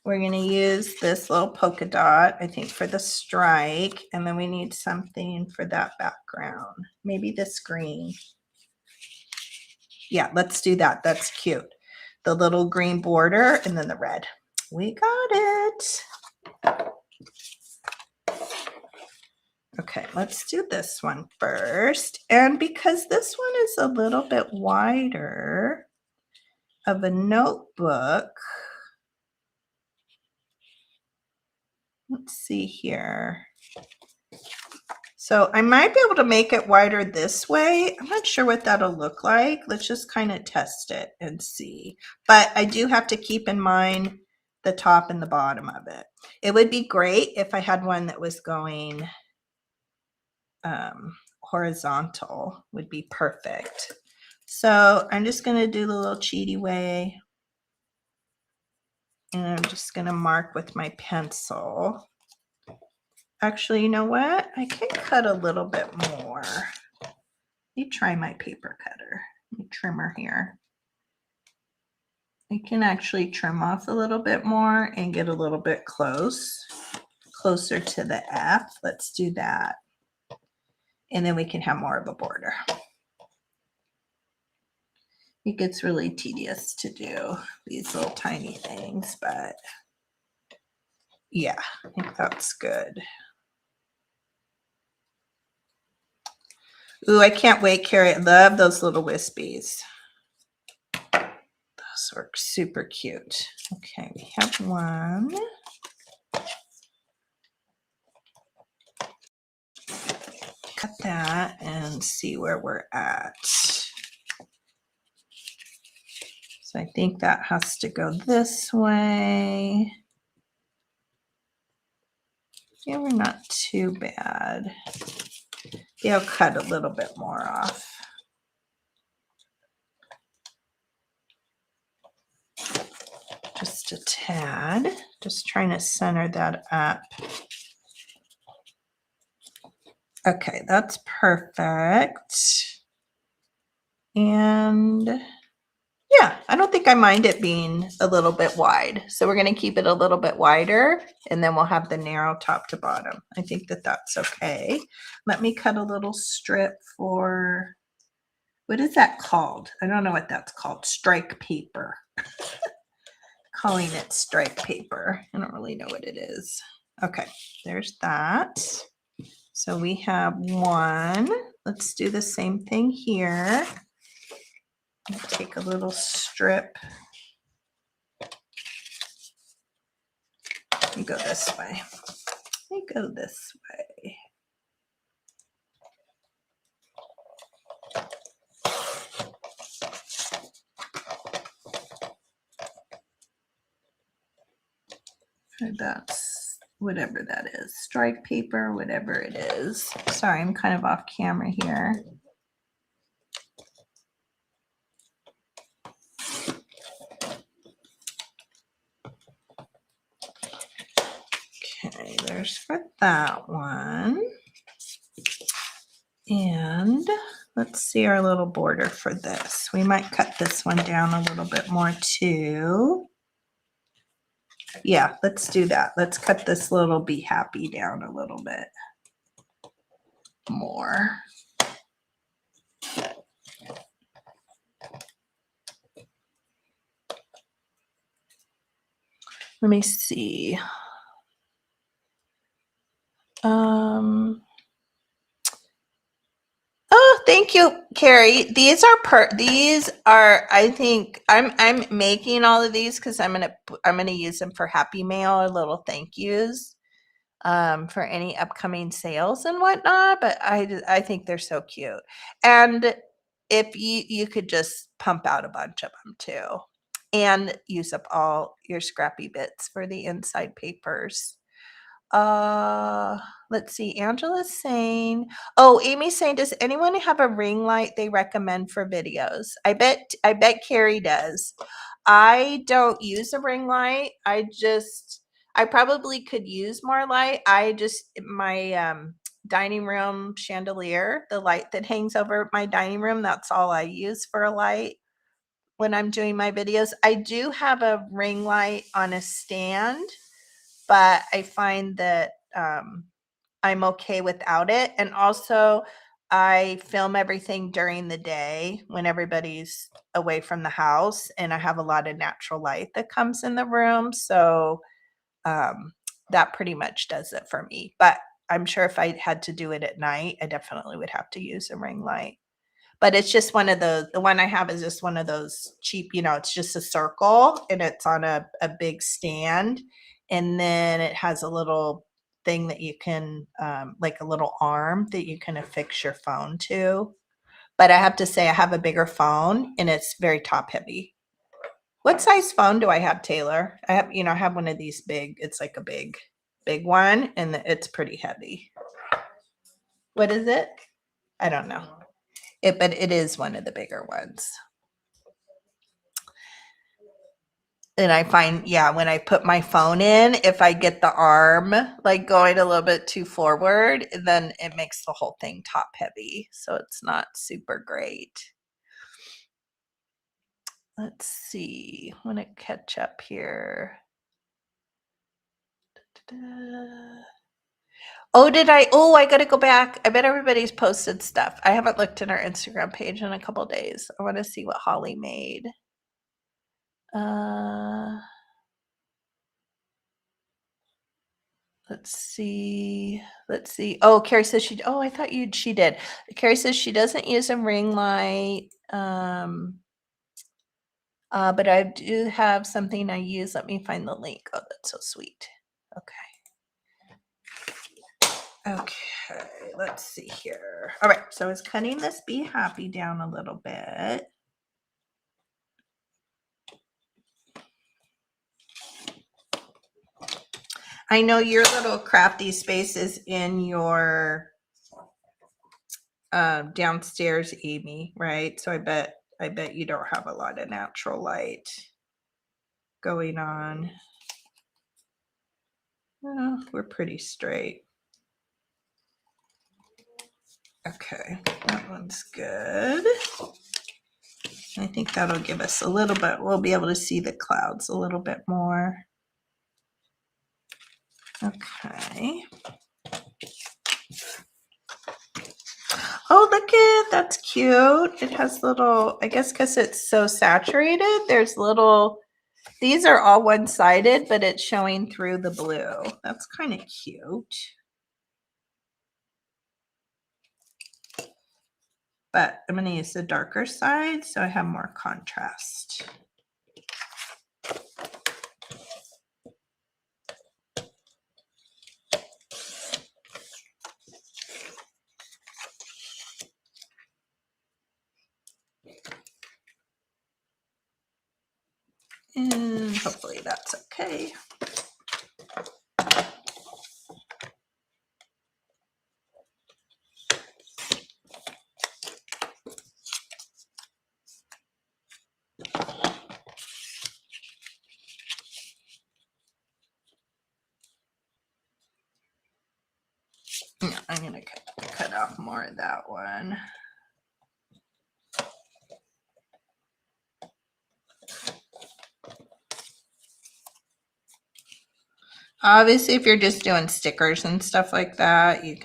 We're going to use this little polka dot, I think, for the strike. And then we need something for that background. Maybe this green. Yeah, let's do that. That's cute. The little green border and then the red. We got it. Okay, let's do this one first. And because this one is a little bit wider of a notebook, let's see here. So I might be able to make it wider this way. I'm not sure what that'll look like. Let's just kind of test it and see. But I do have to keep in mind the top and the bottom of it. It would be great if I had one that was going horizontal, would be perfect. So I'm just going to do the little cheaty way. And I'm just going to mark with my pencil. Actually, you know what? I can cut a little bit more. Let me try my paper cutter, my trimmer here. I can actually trim off a little bit more and get a little bit closer to the F. Let's do that. And then we can have more of a border. It gets really tedious to do these little tiny things, but yeah, I think that's good. Ooh, I can't wait, Carrie. I love those little wispies. Those are super cute. Okay, we have one. Cut that and see where we're at. So I think that has to go this way. Yeah, we're not too bad. Yeah, I'll cut a little bit more off. Just a tad. Just trying to center that up. Okay, that's perfect. And yeah, I don't think I mind it being a little bit wide. So we're going to keep it a little bit wider, and then we'll have the narrow top to bottom. I think that that's okay. Let me cut a little strip for, what is that called? I don't know what that's called. Strike paper. Calling it strike paper. I don't really know what it is. Okay, there's that. So we have one. Let's do the same thing here. Take a little strip. Let me go this way. Let me go this way. And that's whatever that is. Strike paper, whatever it is. Sorry, I'm kind of off camera here. Okay, there's for that one. And let's see our little border for this. We might cut this one down a little bit more too. Yeah, let's do that. Let's cut this little be happy down a little bit more. Let me see. Oh, thank you, Carrie. These are I think I'm making all of these because I'm gonna use them for Happy Mail or little thank yous for any upcoming sales and whatnot. But I think they're so cute. And if you could just pump out a bunch of them too, and use up all your scrappy bits for the inside papers. Let's see. Angela's saying, oh, Amy's saying, does anyone have a ring light they recommend for videos? I bet Carrie does. I don't use a ring light. I probably could use more light. My dining room chandelier, the light that hangs over my dining room, that's all I use for a light when I'm doing my videos. I do have a ring light on a stand, but I find that I'm okay without it. And also, I film everything during the day when everybody's away from the house, and I have a lot of natural light that comes in the room. So that pretty much does it for me. But I'm sure if I had to do it at night, I definitely would have to use a ring light. But it's just one of those, the one I have is just one of those cheap, it's just a circle and it's on a big stand. And then it has a little thing that you can, like a little arm that you can affix your phone to. But I have to say, I have a bigger phone and it's very top heavy. What size phone do I have, Taylor? I have one of these big, it's like a big one, and it's pretty heavy. What is it? I don't know. But it is one of the bigger ones. And I find, when I put my phone in, if I get the arm like going a little bit too forward, then it makes the whole thing top heavy. So it's not super great. Let's see. I want to catch up here. Oh, I got to go back. I bet everybody's posted stuff. I haven't looked at our Instagram page in a couple days. I want to see what Holly made. Let's see. Oh, Carrie says I thought she did. Carrie says she doesn't use a ring light. But I do have something I use. Let me find the link. Oh, that's so sweet. Okay, let's see here. All right, so I was cutting this Be Happy down a little bit. I know your little crafty space is in your downstairs, Amy, right? So I bet you don't have a lot of natural light going on. Well, we're pretty straight. Okay, that one's good. I think that'll give us a little bit, we'll be able to see the clouds a little bit more. Okay. Oh, look it, that's cute. It has little, I guess because it's so saturated, there's little, these are all one-sided, but it's showing through the blue. That's kind of cute. But I'm going to use the darker side so I have more contrast. And hopefully that's okay. No, I'm going to cut off more of that one. Obviously, if you're just doing stickers and stuff like that, we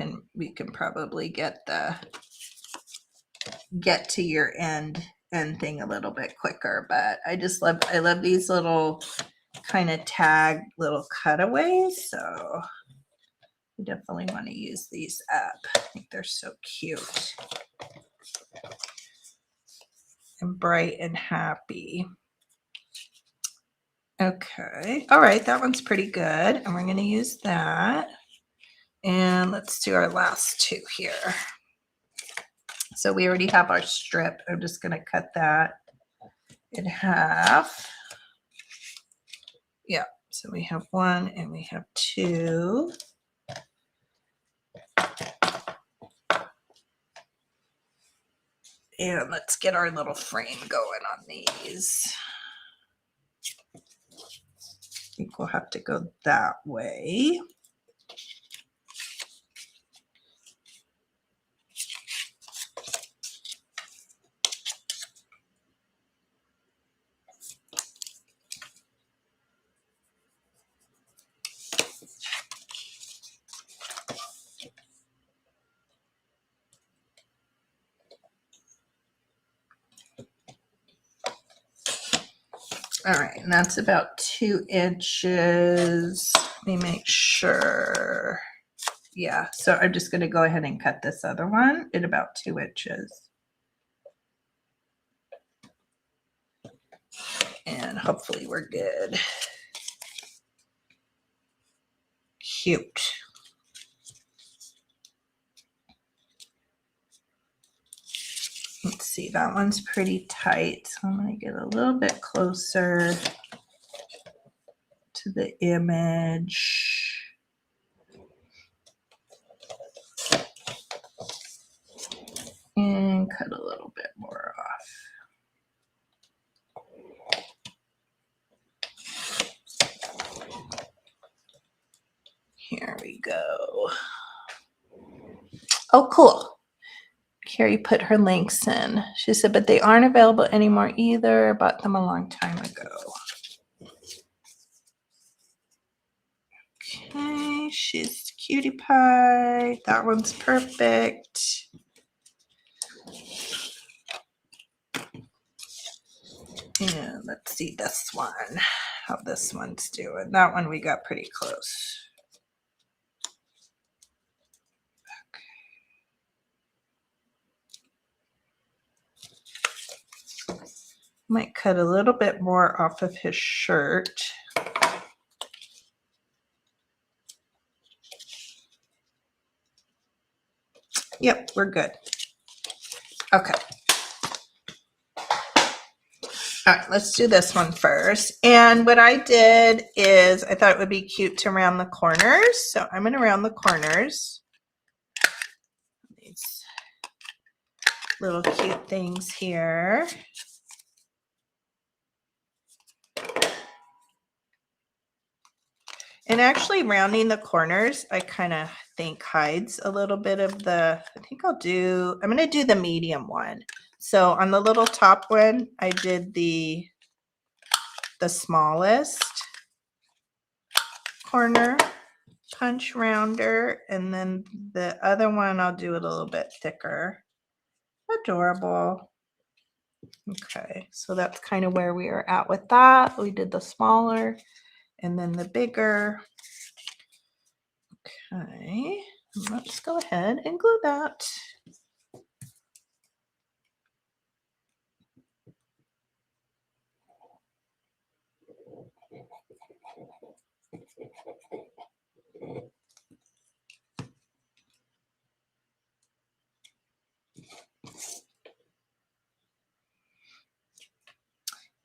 can probably get to your end thing a little bit quicker. But I love these little kind of tag little cutaways. So we definitely want to use these up. I think they're so cute and bright and happy. Okay. All right. That one's pretty good. And we're going to use that. And let's do our last two here. So we already have our strip. I'm just going to cut that in half. Yeah. So we have one and we have two. And let's get our little frame going on these. I think we'll have to go that way. All right, and that's about 2 inches. Let me make sure. Yeah, so I'm just going to go ahead and cut this other one at about 2 inches. And hopefully we're good. Cute. Let's see, that one's pretty tight. So I'm going to get a little bit closer to the image. And cut a little bit more off. Here we go. Oh, cool. Carrie put her links in. She said, but they aren't available anymore either. I bought them a long time ago. Okay, she's cutie pie. That one's perfect. And let's see this one, how this one's doing. That one we got pretty close. Might cut a little bit more off of his shirt. Yep, we're good. Okay. All right, let's do this one first. And what I did is I thought it would be cute to round the corners. So I'm going to round the corners. These little cute things here. And actually rounding the corners, I kind of think hides a little bit of the, I'm going to do the medium one. So on the little top one, I did the smallest corner punch rounder, and then the other one I'll do it a little bit thicker. Adorable. Okay, so that's kind of where we are at with that. We did the smaller and then the bigger. Okay, let's go ahead and glue that.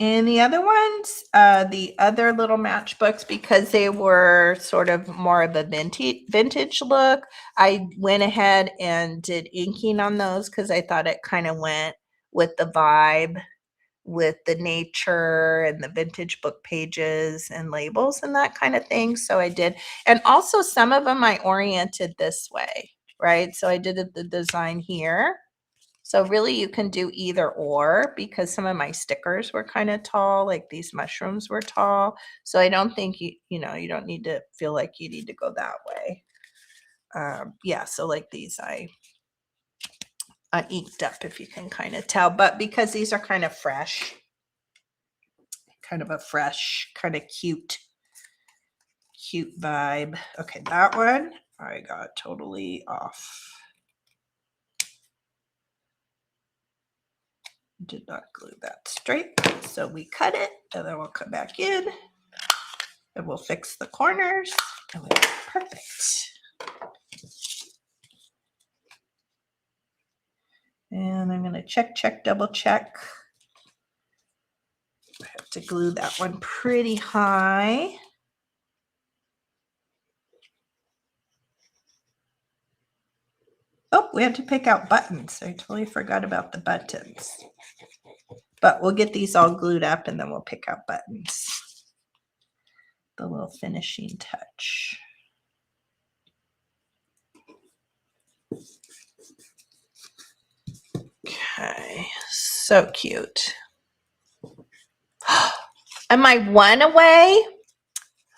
And the other ones, the other little matchbooks, because they were sort of more of a vintage look, I went ahead and did inking on those because I thought it kind of went with the vibe, with the nature and the vintage book pages and labels and that kind of thing. So I did. And also some of them I oriented this way, right? So I did the design here. So really you can do either or, because some of my stickers were kind of tall, like these mushrooms were tall. So I don't think you don't need to feel like you need to go that way. Yeah, so like these I inked up, if you can kind of tell, but because these are kind of fresh, kind of a fresh, kind of cute vibe. Okay, that one I got totally off. Did not glue that straight, so we cut it, and then we'll come back in and we'll fix the corners, and we'll be perfect. And I'm going to check, double check. I have to glue that one pretty high. Oh, we had to pick out buttons. I totally forgot about the buttons. But we'll get these all glued up and then we'll pick out buttons. The little finishing touch. Okay, so cute. Am I one away?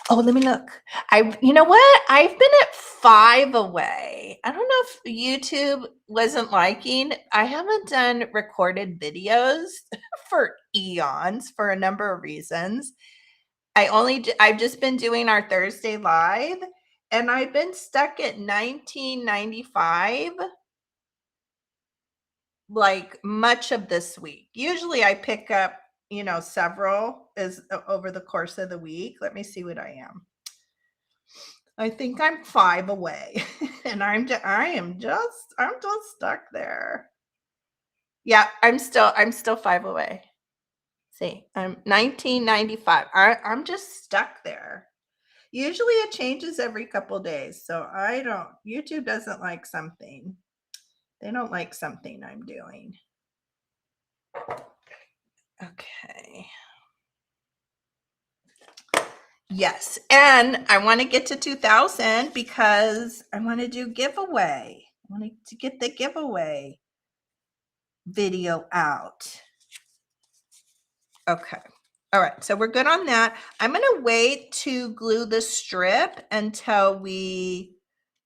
Oh, let me look. You know what? I've been at 5 away. I don't know if YouTube wasn't liking. I haven't done recorded videos for eons for a number of reasons. I've just been doing our Thursday live, and I've been stuck at 1995 like much of this week. Usually I pick up, several over the course of the week. Let me see what I am. I think I'm 5 away, and I'm just stuck there. Yeah, I'm still 5 away. See, I'm 1995. I'm just stuck there. Usually it changes every couple days, so YouTube doesn't like something. They don't like something I'm doing. Okay. Yes, and I want to get to 2,000 because I want to do giveaway. I want to get the giveaway video out. Okay. All right, so we're good on that. I'm going to wait to glue the strip until we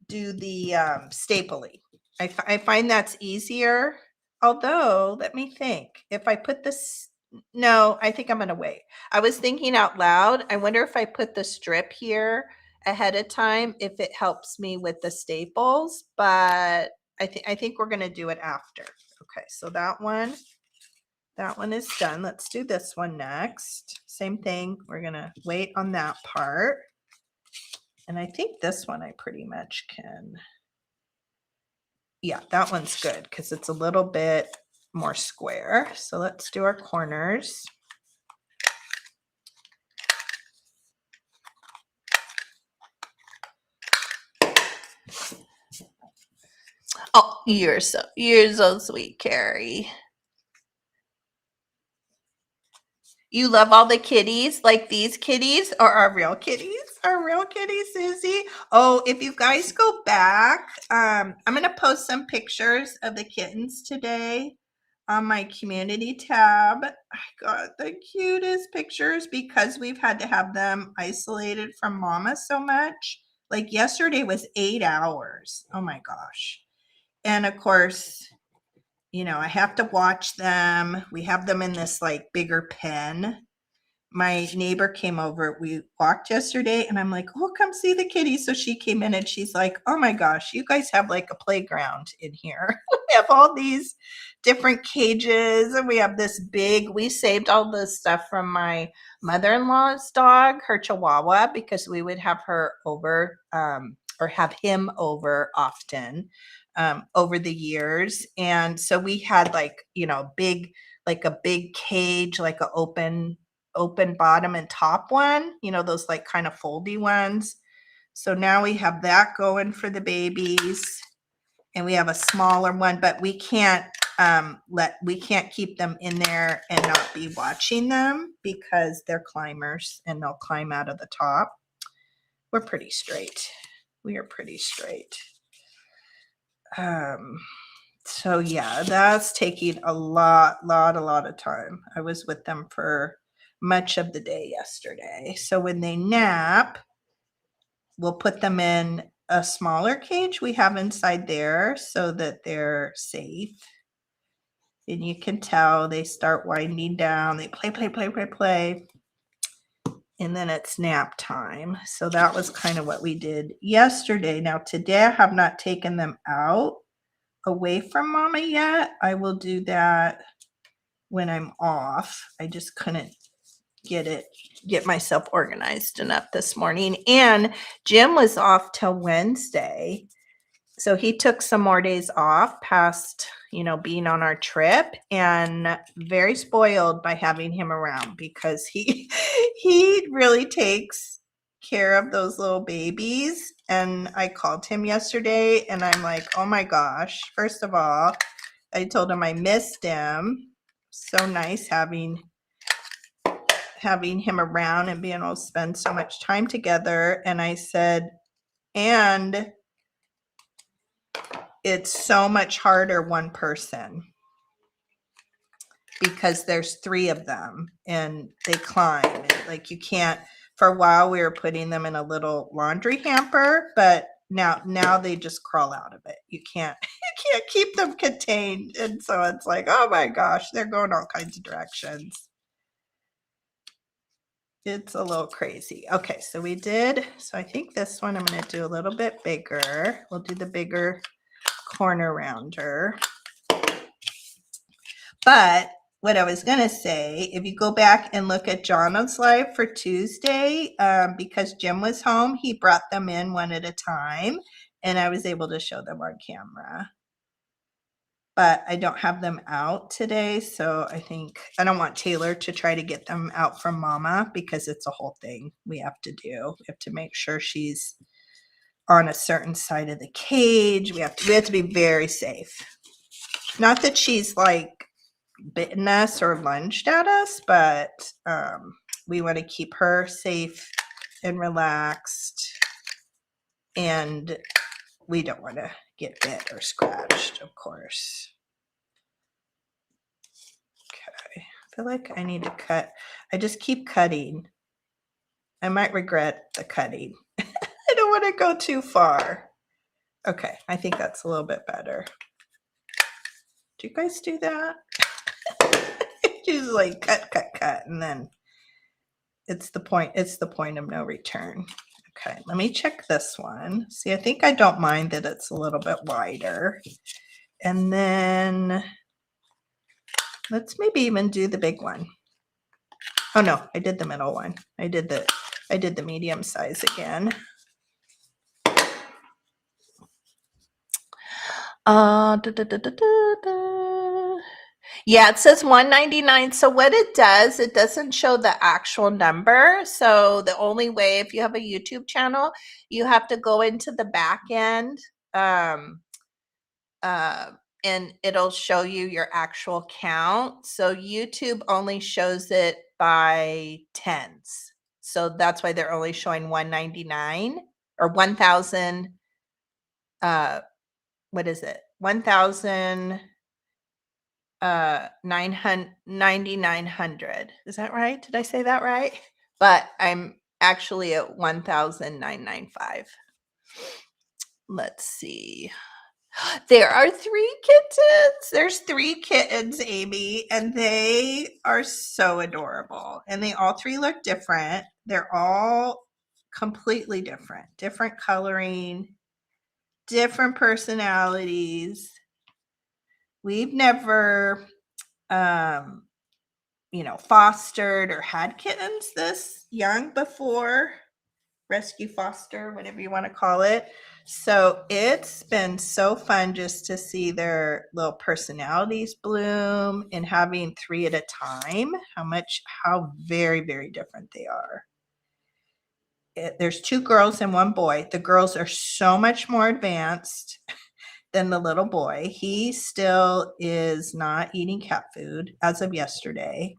do the stapling. I find that's easier. Although, let me think. If I put this, no, I think I'm going to wait. I was thinking out loud. I wonder if I put the strip here ahead of time, if it helps me with the staples, but I think we're going to do it after. Okay, so that one is done. Let's do this one next. Same thing. We're going to wait on that part. And I think this one I pretty much can. Yeah, that one's good because it's a little bit more square. So let's do our corners. Oh, you're so sweet, Carrie. You love all the kitties, like these kitties are our real kitties. Our real kitties, Susie. Oh, if you guys go back, I'm gonna post some pictures of the kittens today on my community tab. I got the cutest pictures because we've had to have them isolated from mama so much. Like yesterday was 8 hours. Oh my gosh. And of course, I have to watch them. We have them in this like bigger pen. My neighbor came over. We walked yesterday and I'm like, oh, come see the kitty. So she came in and she's like, oh my gosh, you guys have like a playground in here. We have all these different cages and we have this we saved all this stuff from my mother-in-law's dog, her Chihuahua, because we would have her over or have him over often over the years. And so we had like a big cage, like an open bottom and top one, those like kind of foldy ones. So now we have that going for the babies, and we have a smaller one, but we can't keep them in there and not be watching them because they're climbers and they'll climb out of the top. We're pretty straight. We are pretty straight. So yeah, that's taking a lot of time. I was with them for much of the day yesterday. So when they nap, we'll put them in a smaller cage we have inside there so that they're safe. And you can tell they start winding down. They play. And then it's nap time. So that was kind of what we did yesterday. Now today I have not taken them out away from mama yet. I will do that when I'm off. I just couldn't get myself organized enough this morning. And Jim was off till Wednesday. So he took some more days off past, being on our trip, and very spoiled by having him around because he really takes care of those little babies. And I called him yesterday and I'm like, oh my gosh, first of all, I told him I missed him. So nice having him around and being able to spend so much time together. And I said, and it's so much harder one person because there's 3 of them and they climb. Like you can't, for a while we were putting them in a little laundry hamper, but now they just crawl out of it. You can't keep them contained. And so it's like, oh my gosh, they're going all kinds of directions. It's a little crazy. Okay, so I think this one I'm going to do a little bit bigger. We'll do the bigger corner rounder. But what I was going to say, if you go back and look at Jonna's live for Tuesday, because Jim was home, he brought them in one at a time, and I was able to show them on camera. But I don't have them out today, so I think I don't want Taylor to try to get them out from mama because it's a whole thing we have to do. We have to make sure she's on a certain side of the cage. We have to be very safe. Not that she's like bitten us or lunged at us, but we want to keep her safe and relaxed, and we don't want to get bit or scratched, of course. Okay, I feel like I need to cut. I just keep cutting. I might regret the cutting. I don't want to go too far. Okay, I think that's a little bit better. Do you guys do that? Just like cut, and then it's the point of no return. Okay, let me check this one. See, I think I don't mind that it's a little bit wider. And then let's maybe even do the big one. Oh no, I did the middle one. I did the medium size again. Yeah, it says $199. So what it doesn't show the actual number. So the only way, if you have a YouTube channel, you have to go into the back end and it'll show you your actual count. So YouTube only shows it by tens. So that's why they're only showing 199 or 1,000. What is it? 1,000 9,900. Is that right? Did I say that right? But I'm actually at 1,995. Let's see. There are 3 kittens. There's 3 kittens, Amy, and they are so adorable. And they all 3 look different. They're all completely different. Different coloring, different personalities. We've never fostered or had kittens this young before. Rescue, foster, whatever you want to call it. So it's been so fun just to see their little personalities bloom, and having 3 at a time, how very, very different they are. There's 2 girls and 1 boy. The girls are so much more advanced than the little boy. He still is not eating cat food as of yesterday.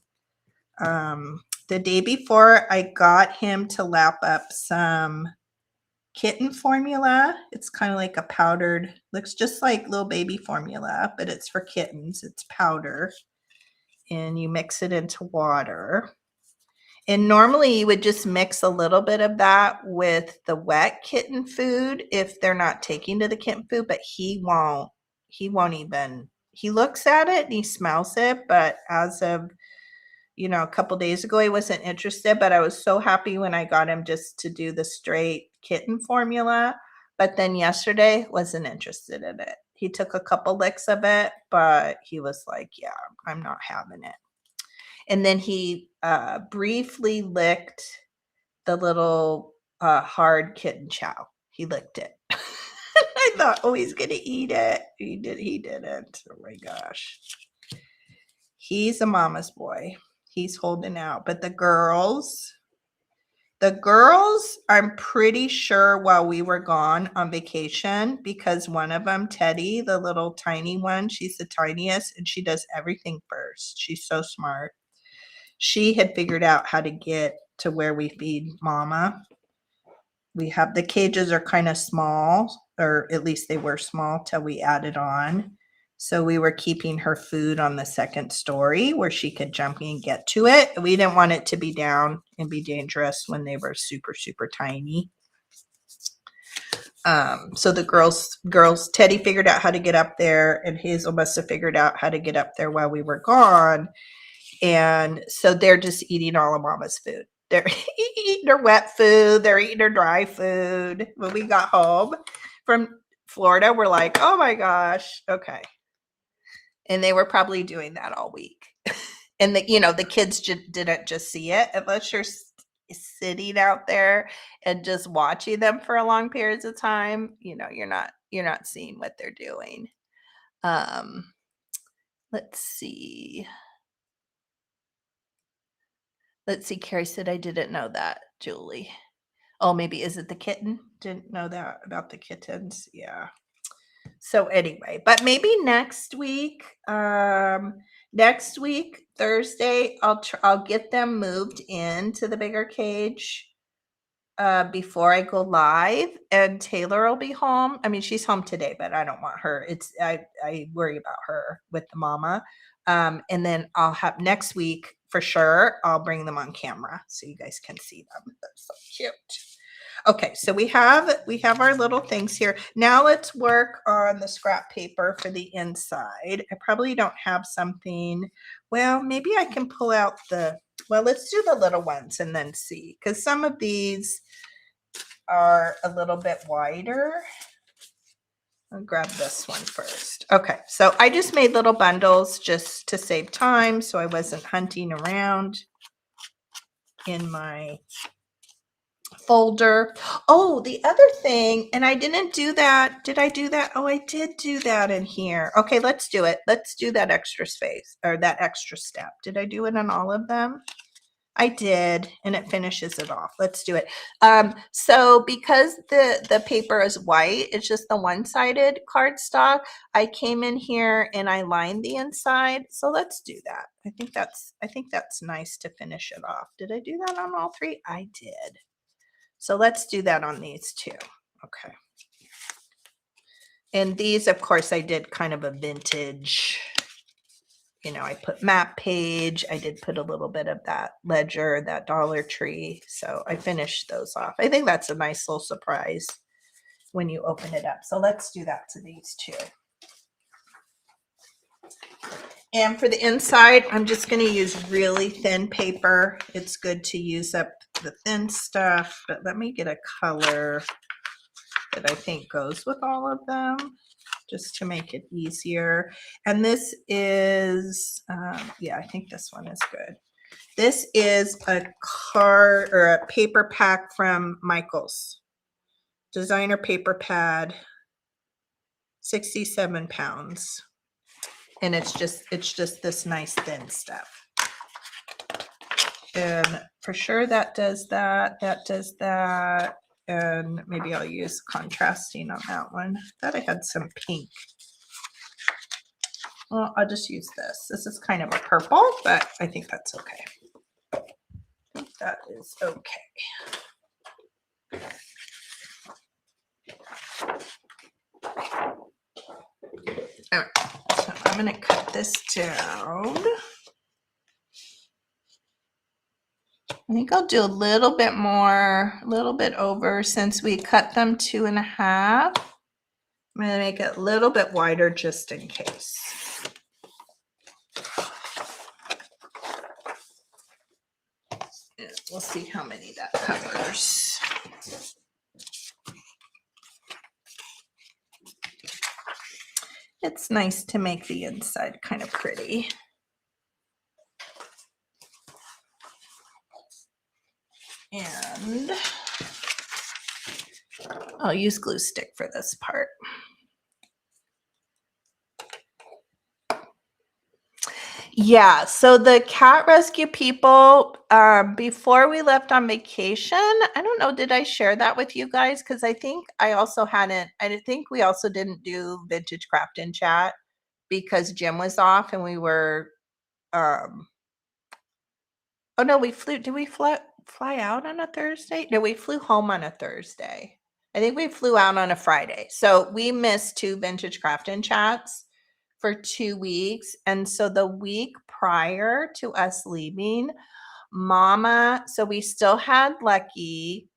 The day before, I got him to lap up some kitten formula. It's kind of like a powdered, looks just like little baby formula, but it's for kittens. It's powder, and you mix it into water. And normally you would just mix a little bit of that with the wet kitten food if they're not taking to the kitten food, but he won't even, he looks at it and he smells it, but as of a couple days ago, he wasn't interested, but I was so happy when I got him just to do the straight kitten formula. But then yesterday, wasn't interested in it. He took a couple licks of it, but he was like, yeah, I'm not having it. And then he briefly licked the little hard kitten chow. He licked it. I thought, oh, he's going to eat it. He didn't. Oh my gosh. He's a mama's boy. He's holding out. But the girls, I'm pretty sure while we were gone on vacation, because one of them, Teddy, the little tiny one, she's the tiniest, and she does everything first. She's so smart. She had figured out how to get to where we feed mama. The cages are kind of small, or at least they were small till we added on. So we were keeping her food on the second story where she could jump in and get to it. We didn't want it to be down and be dangerous when they were super, super tiny. So the girls, Teddy figured out how to get up there, and Hazel must have figured out how to get up there while we were gone. And so they're just eating all of mama's food. They're eating her wet food. They're eating her dry food. When we got home from Florida, we're like, oh my gosh, okay. And they were probably doing that all week. And the kids didn't just see it unless you're sitting out there and just watching them for a long periods of time. You're not seeing what they're doing. Let's see. Carrie said, I didn't know that, Julie. Oh, maybe is it the kitten? Didn't know that about the kittens. Yeah. So anyway, but maybe next week, Thursday, I'll get them moved into the bigger cage before I go live, and Taylor will be home. I mean, she's home today, but I don't want her. I worry about her with the mama. And then I'll have next week for sure. I'll bring them on camera so you guys can see them. They're so cute. Okay, so we have our little things here. Now let's work on the scrap paper for the inside. I probably don't have something. Well, maybe I can pull out let's do the little ones and then see, because some of these are a little bit wider. I'll grab this one first. Okay, so I just made little bundles just to save time, so I wasn't hunting around in my folder. Oh, the other thing, and I didn't do that. Did I do that? Oh, I did do that in here. Okay, let's do it. Let's do that extra space, or that extra step. Did I do it on all of them? I did, and it finishes it off. Let's do it. So because the paper is white, it's just the one-sided cardstock. I came in here and I lined the inside. So let's do that. I think that's nice to finish it off. Did I do that on all three? I did. So let's do that on these two. Okay. And these, of course, I did kind of a vintage. You know, I put map page. I did put a little bit of that ledger, that Dollar Tree. So I finished those off. I think that's a nice little surprise when you open it up. So let's do that to these two. And for the inside, I'm just going to use really thin paper. It's good to use up the thin stuff, but let me get a color that I think goes with all of them, just to make it easier. And this is, yeah, I think this one is good. This is a card or a paper pack from Michaels. Designer paper pad, 67 pounds. And it's just this nice thin stuff. And for sure that does that, that does that. And maybe I'll use contrasting on that one. I thought I had some pink. Well, I'll just use this. This is kind of a purple, but I think that's okay. I think that is okay. All right, so I'm going to cut this down. I think I'll do a little bit more, a little bit over, since we cut them 2.5. I'm going to make it a little bit wider just in case. And we'll see how many that covers. It's nice to make the inside kind of pretty. And I'll use glue stick for this part. Yeah, so the cat rescue people, before we left on vacation, I don't know, did I share that with you guys? Because I think I also hadn't, I think we also didn't do Vintage Craft and Chat because Jim was off and we were, oh no, we flew, did we fly out on a Thursday? No, we flew home on a Thursday. I think we flew out on a Friday. So we missed 2 Vintage Craft and Chats for 2 weeks. And so the week prior to us leaving, Mama, so we still had Lucky,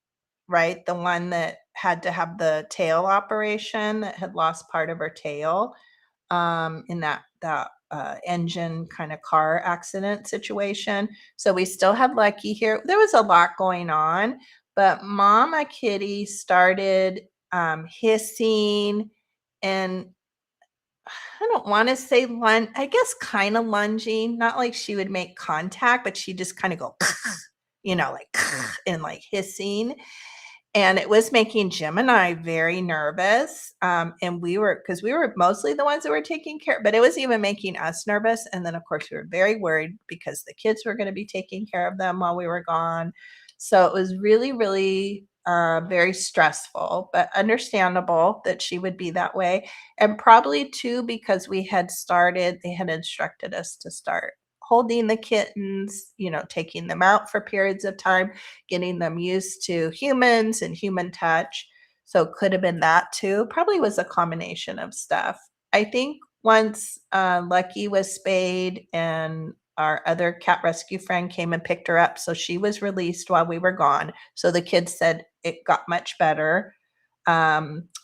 right? The one that had to have the tail operation, that had lost part of her tail in that engine kind of car accident situation. So we still had Lucky here. There was a lot going on, but Mama Kitty started hissing, and I don't want to say lunge, I guess kind of lunging, not like she would make contact, but she just kind of go, you know, like, and like hissing. And it was making Jim and I very nervous. And because we were mostly the ones that were taking care, but it was even making us nervous. And then, of course, we were very worried because the kids were going to be taking care of them while we were gone. So it was really, really very stressful, but understandable that she would be that way. And probably too, because they had instructed us to start holding the kittens, you know, taking them out for periods of time, getting them used to humans and human touch. So it could have been that too. Probably was a combination of stuff. I think once Lucky was spayed and our other cat rescue friend came and picked her up, so she was released while we were gone. So the kids said it got much better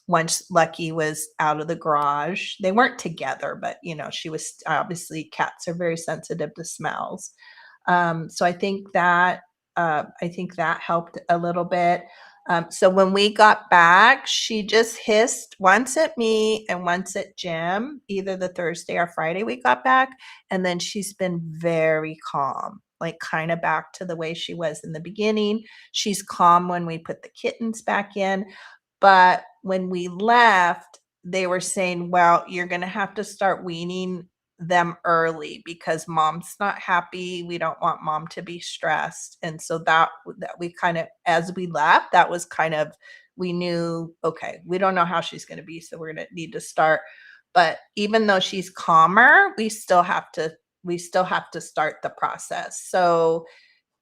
once Lucky was out of the garage. They weren't together, but you know, she was, obviously cats are very sensitive to smells. So I think that helped a little bit. So when we got back, she just hissed once at me and once at Jim, either the Thursday or Friday we got back. And then she's been very calm, like kind of back to the way she was in the beginning. She's calm when we put the kittens back in. But when we left, they were saying, well, you're going to have to start weaning them early because mom's not happy. We don't want mom to be stressed. And so that we kind of, as we left, that was kind of, we knew, okay, we don't know how she's going to be, so we're going to need to start. But even though she's calmer, we still have to start the process. So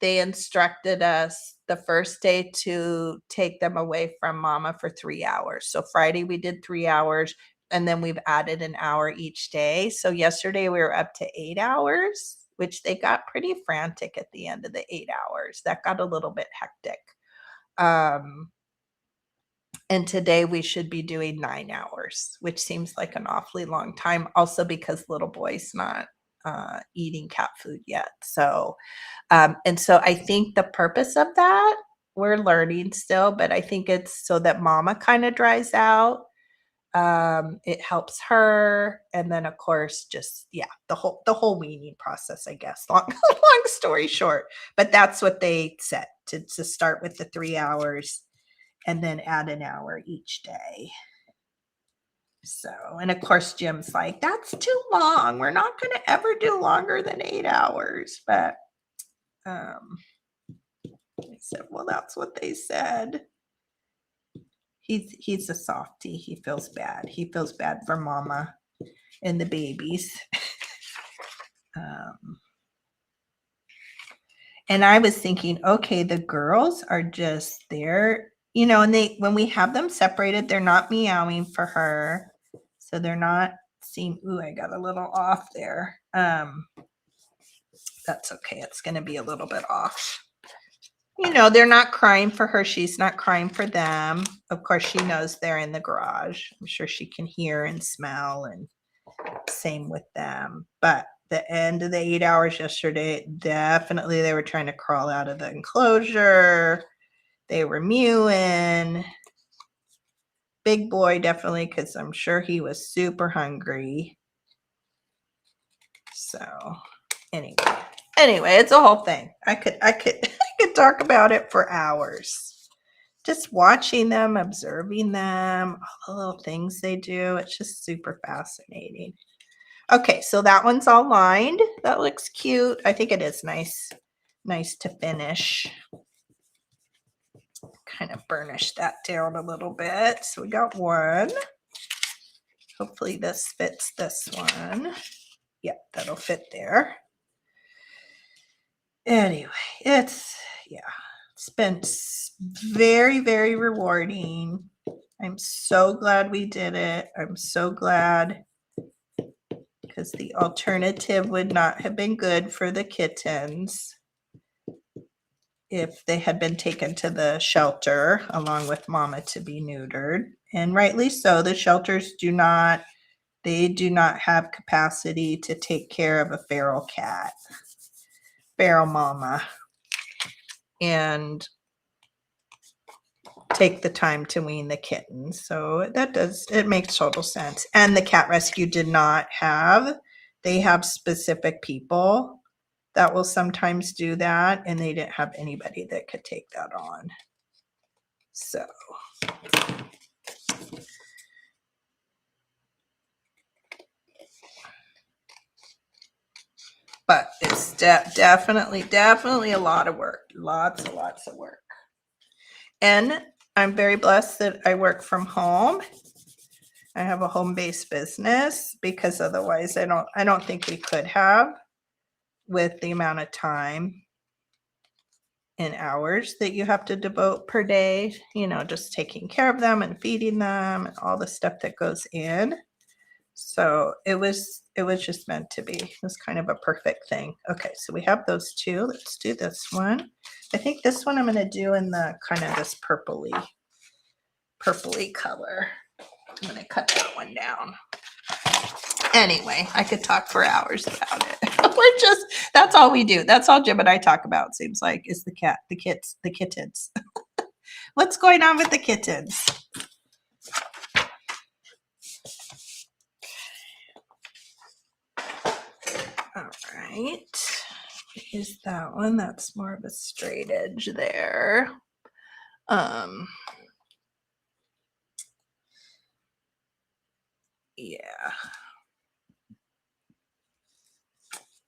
they instructed us the first day to take them away from mama for 3 hours. So Friday we did 3 hours, and then we've added an hour each day. So yesterday we were up to 8 hours, which they got pretty frantic at the end of the 8 hours. That got a little bit hectic. And today we should be doing 9 hours, which seems like an awfully long time, also because little boy's not eating cat food yet. So, and so I think the purpose of that, we're learning still, but I think it's so that mama kind of dries out. It helps her. And then of course, just, yeah, the whole weaning process, I guess, long story short, but that's what they said to start with the 3 hours and then add an hour each day. So, and of course, Jim's like, that's too long. We're not going to ever do longer than 8 hours. But I said, well, that's what they said. He's a softie. He feels bad. He feels bad for mama and the babies. And I was thinking, okay, the girls are just there, you know, and when we have them separated, they're not meowing for her. So they're not seeing, ooh, I got a little off there. That's okay. It's going to be a little bit off. You know, they're not crying for her. She's not crying for them. Of course, she knows they're in the garage. I'm sure she can hear and smell, and same with them. But the end of the 8 hours yesterday, definitely they were trying to crawl out of the enclosure. They were mewing. Big boy, definitely, because I'm sure he was super hungry. So anyway, it's a whole thing. I could talk about it for hours. Just watching them, observing them, all the little things they do. It's just super fascinating. Okay, so that one's all lined. That looks cute. I think it is nice to finish. Kind of burnish that down a little bit. So we got one. Hopefully this fits this one. Yep, that'll fit there. Anyway, it's been very, very rewarding. I'm so glad we did it. I'm so glad, because the alternative would not have been good for the kittens if they had been taken to the shelter along with mama to be neutered. And rightly so, the shelters do not have capacity to take care of a feral cat, feral mama, and take the time to wean the kittens. So it makes total sense. And the cat rescue did not have, they have specific people that will sometimes do that, and they didn't have anybody that could take that on. So but it's definitely a lot of work. Lots of work. And I'm very blessed that I work from home. I have a home-based business, because otherwise I don't think we could have, with the amount of time and hours that you have to devote per day, you know, just taking care of them and feeding them and all the stuff that goes in. So it was just meant to be. It was kind of a perfect thing. Okay, so we have those two. Let's do this one. I think this one I'm going to do in the kind of this purpley color. I'm going to cut that one down. Anyway, I could talk for hours about it. That's all we do. That's all Jim and I talk about, seems like, is the kittens. What's going on with the kittens? All right. Is that one? That's more of a straight edge there. Yeah.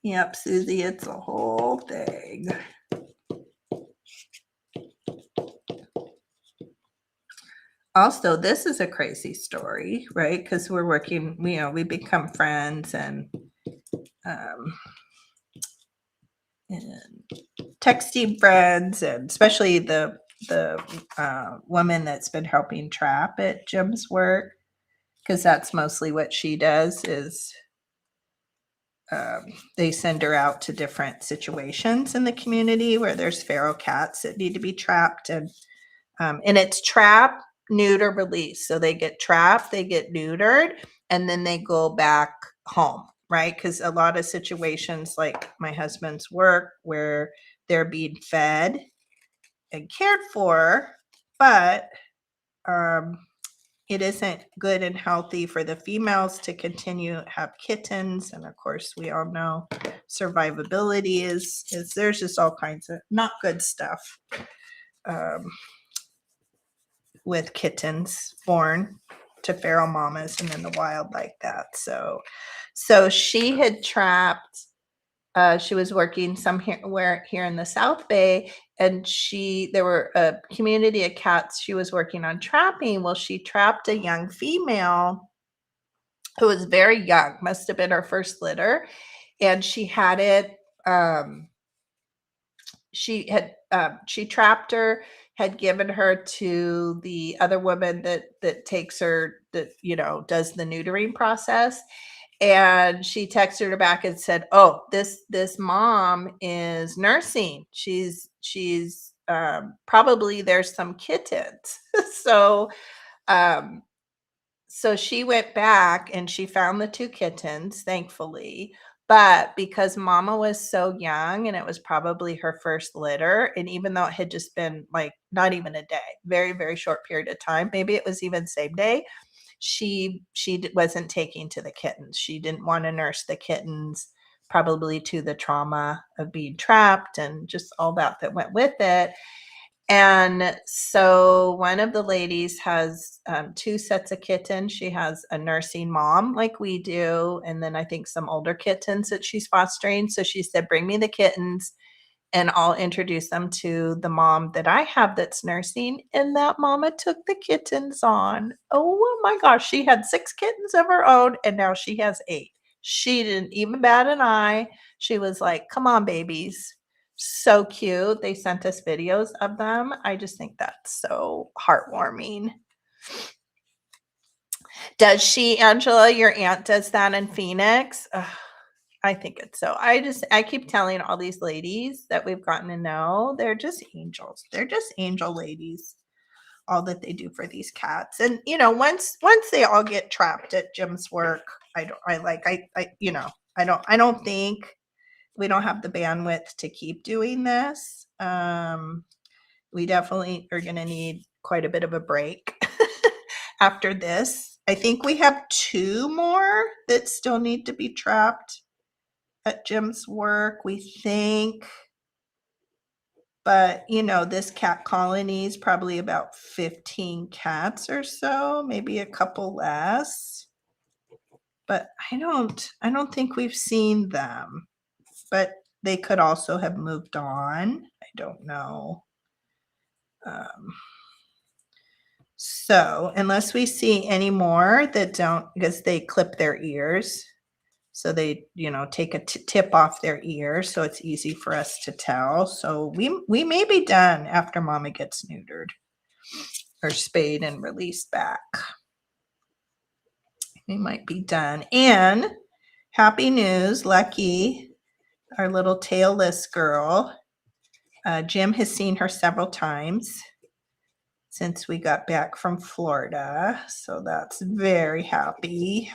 Yep, Susie, it's a whole thing. Also, this is a crazy story, right? Because we're working, we become friends and texting friends, and especially the woman that's been helping trap at Jim's work, because that's mostly what she does is they send her out to different situations in the community where there's feral cats that need to be trapped, and it's trap, neuter, release. So they get trapped, they get neutered, and then they go back home, right? Because a lot of situations like my husband's work where they're being fed and cared for, but it isn't good and healthy for the females to continue have kittens. And of course, we all know survivability is there's just all kinds of not good stuff with kittens born to feral mamas and in the wild like that. So she had trapped. She was working somewhere here in the South Bay, and there were a community of cats she was working on trapping. Well, she trapped a young female who was very young, must have been her first litter, and she had it. She trapped her, had given her to the other woman that takes her, that does the neutering process. And she texted her back and said, "Oh, this mom is nursing. She's probably there's some kittens." so so she went back and she found the 2 kittens, thankfully. But because mama was so young and it was probably her first litter, and even though it had just been like not even a day, very, very short period of time, maybe it was even same day, she wasn't taking to the kittens. She didn't want to nurse the kittens, probably to the trauma of being trapped and just all that went with it. And so one of the ladies has 2 sets of kittens. She has a nursing mom like we do, and then I think some older kittens that she's fostering. So she said, "Bring me the kittens and I'll introduce them to the mom that I have that's nursing." And that mama took the kittens on. Oh my gosh, she had 6 kittens of her own, and now she has 8. She didn't even bat an eye. She was like, "Come on, babies." So cute. They sent us videos of them. I just think that's so heartwarming. Does she, Angela? Your aunt does that in Phoenix? Ugh, I think it's so. I keep telling all these ladies that we've gotten to know, they're just angels. They're just angel ladies. All that they do for these cats. And once they all get trapped at Jim's work, I don't think we don't have the bandwidth to keep doing this. We definitely are going to need quite a bit of a break after this. I think we have 2 more that still need to be trapped at Jim's work, we think. But, this cat colony is probably about 15 cats or so, maybe a couple less. But I don't think we've seen them. But they could also have moved on. I don't know. So unless we see any more that don't, because they clip their ears. So they, take a tip off their ear, so it's easy for us to tell. So we may be done after mama gets neutered or spayed and released back. We might be done. And happy news, Lucky, our little tailless girl, Jim has seen her several times since we got back from Florida. So that's very happy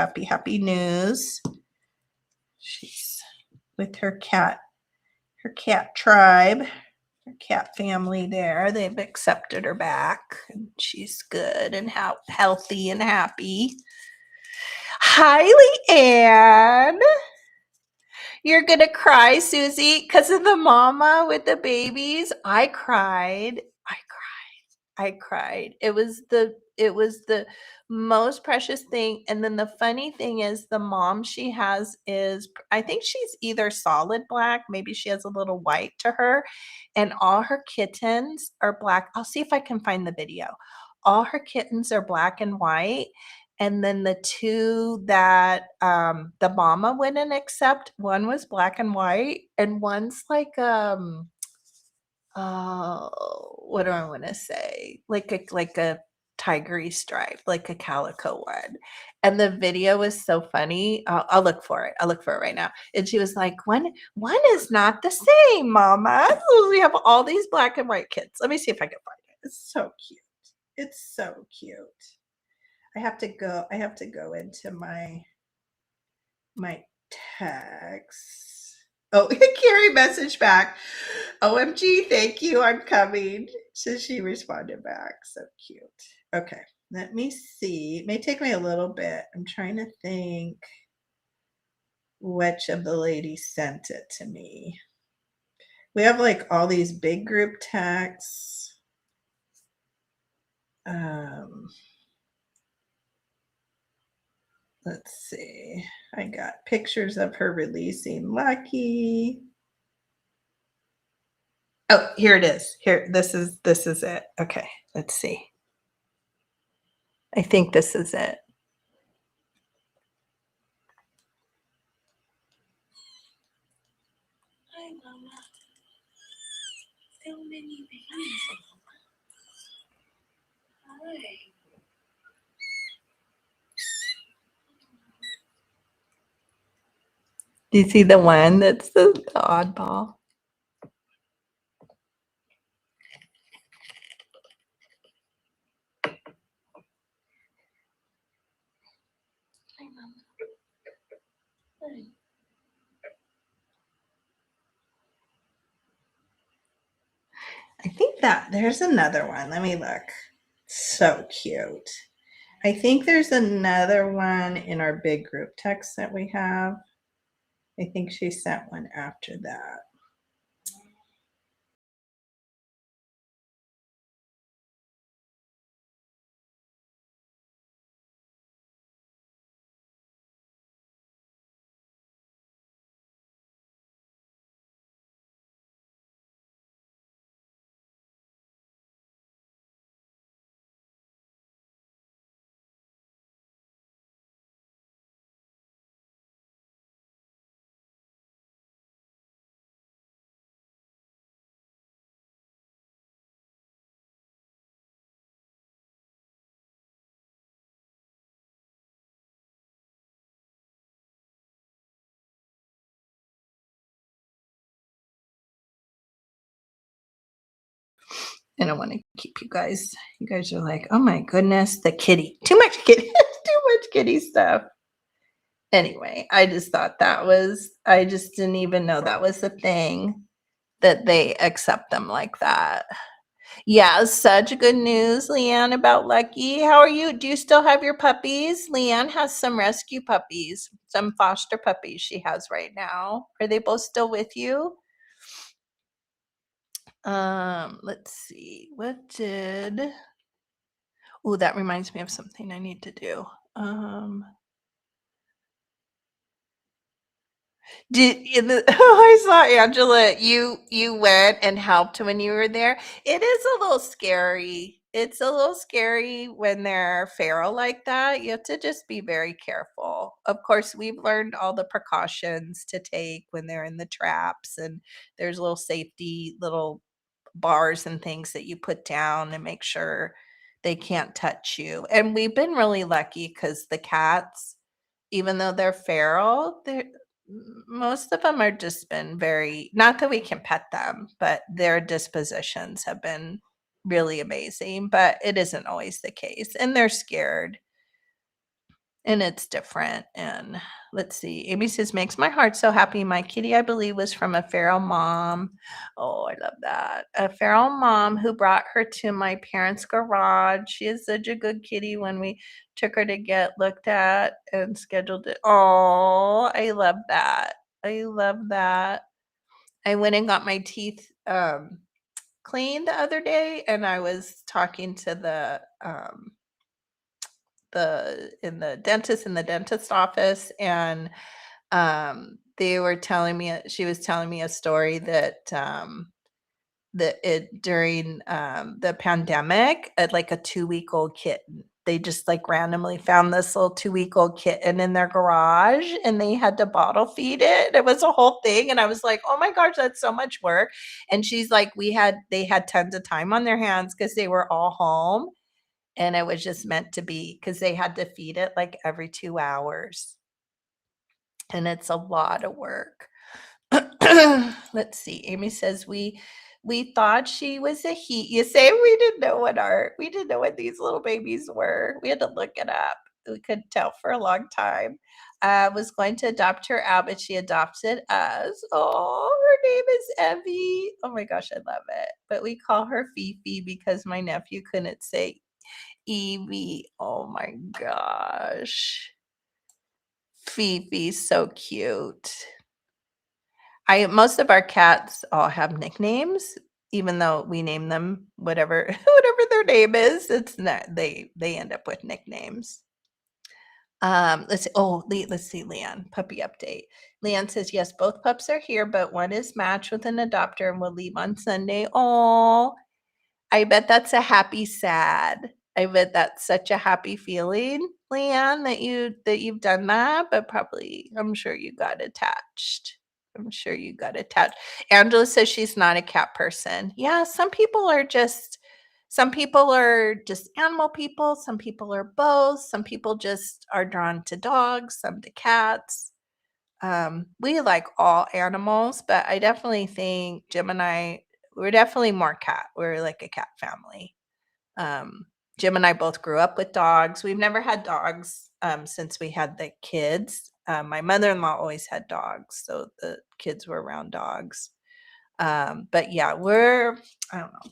news. She's with her cat tribe, her cat family there. They've accepted her back, and she's good and healthy and happy. Hi, Leanne. You're gonna cry, Susie, because of the mama with the babies. I cried. It was it was the most precious thing. And then the funny thing is the mom she has is I think she's either solid black, maybe she has a little white to her, and all her kittens are black. I'll see if I can find the video. All her kittens are black and white. And then the two that the mama wouldn't accept, one was black and white, and one's like what do I want to say? Like a tigery stripe, like a calico one. And the video was so funny. I'll look for it. I'll look for it right now. And she was like, one is not the same, Mama. We have all these black and white kids. Let me see if I can find it. It's so cute. It's so cute. I have to go into my text. Oh, Carrie messaged back. OMG, thank you. I'm coming. So she responded back. So cute. Okay, let me see. It may take me a little bit. I'm trying to think which of the ladies sent it to me. We have like all these big group texts. Let's see. I got pictures of her releasing Lucky. Oh, here it is. Here, this is it. Okay, let's see. I think this is it. Hi, Mama. So many babies. Hi. Do you see the one that's the oddball? Hi, Mama. Hi. I think that there's another one. Let me look. So cute. I think there's another one in our big group text that we have. I think she sent one after that. I don't want to keep you guys. You guys are like, oh my goodness, the kitty. Too much kitty. Too much kitty stuff. Anyway, I just thought I just didn't even know that was a thing that they accept them like that. Yeah, such good news, Leanne, about Lucky. How are you? Do you still have your puppies? Leanne has some rescue puppies, some foster puppies she has right now. Are they both still with you? Let's see. Oh, that reminds me of something I need to do. I saw Angela, you went and helped when you were there. It is a little scary. It's a little scary when they're feral like that. You have to just be very careful. Of course, we've learned all the precautions to take when they're in the traps, and there's little safety little bars and things that you put down and make sure they can't touch you. And we've been really lucky because the cats, even though they're feral, most of them are just been very, not that we can pet them, but their dispositions have been really amazing. But it isn't always the case, and they're scared and it's different. And let's see, Amy says, makes my heart so happy. My kitty, I believe, was from a feral mom. Oh, I love that. A feral mom who brought her to my parents' garage. She is such a good kitty. When we took her to get looked at and scheduled it. Oh, I love that. I love that. I went and got my teeth cleaned the other day, and I was talking to the in the dentist office, and they were telling me she was telling me a story that during the pandemic, like a 2-week-old kitten. They just like randomly found this little 2-week-old kitten in their garage, and they had to bottle feed it. It was a whole thing. And I was like, oh my gosh, that's so much work. And she's like, they had tons of time on their hands because they were all home. And it was just meant to be because they had to feed it like every 2 hours. And it's a lot of work. Let's see. Amy says we thought she was a he. You say we didn't know what these little babies were. We had to look it up. We couldn't tell for a long time. Was going to adopt her out, but she adopted us. Oh, her name is Evie. Oh my gosh, I love it. But we call her Fifi because my nephew couldn't say Evie. Oh my gosh. Fifi's so cute. Most of our cats all have nicknames, even though we name them whatever their name is. It's not they end up with nicknames. Let's see. Let's see, Leanne. Puppy update. Leanne says, yes, both pups are here, but one is matched with an adopter and will leave on Sunday. Oh, I bet that's a happy sad. I bet that's such a happy feeling, Leanne, that you've done that, but probably I'm sure you got attached. Angela says she's not a cat person. Yeah, some people are just animal people. Some people are both. Some people just are drawn to dogs, some to cats. We like all animals, but I definitely think Jim and I, we're definitely more cat. We're like a cat family. Jim and I both grew up with dogs. We've never had dogs since we had the kids. My mother-in-law always had dogs, so the kids were around dogs. But yeah, I don't know.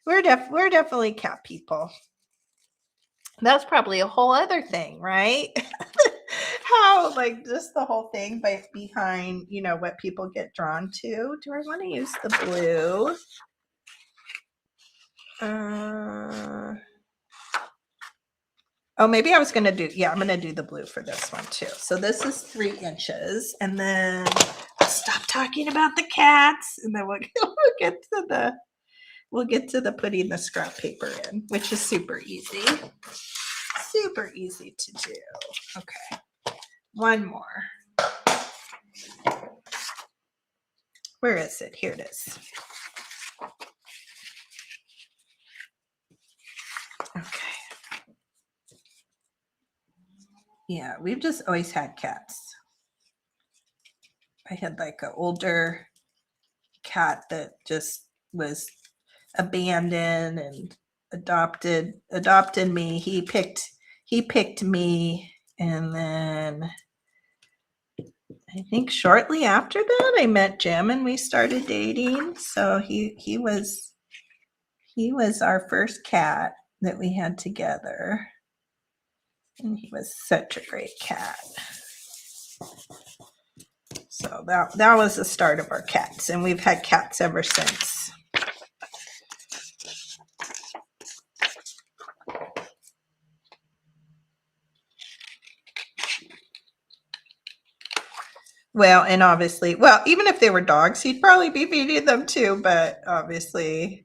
We're definitely cat people. That's probably a whole other thing, right? How like just the whole thing behind, what people get drawn to. Do I want to use the blue? Oh, maybe I was going to I'm going to do the blue for this one too. So this is 3 inches, and then I'll stop talking about the cats, and then we'll get to the putting the scrap paper in, which is super easy. Super easy to do. Okay. One more. Where is it? Here it is. Okay. Yeah, we've just always had cats. I had like an older cat that just was abandoned and adopted me. He picked me, and then I think shortly after that I met Jim and we started dating. So he was our first cat that we had together. And he was such a great cat. So that was the start of our cats, and we've had cats ever since. Well, and obviously, even if they were dogs, he'd probably be feeding them too, but obviously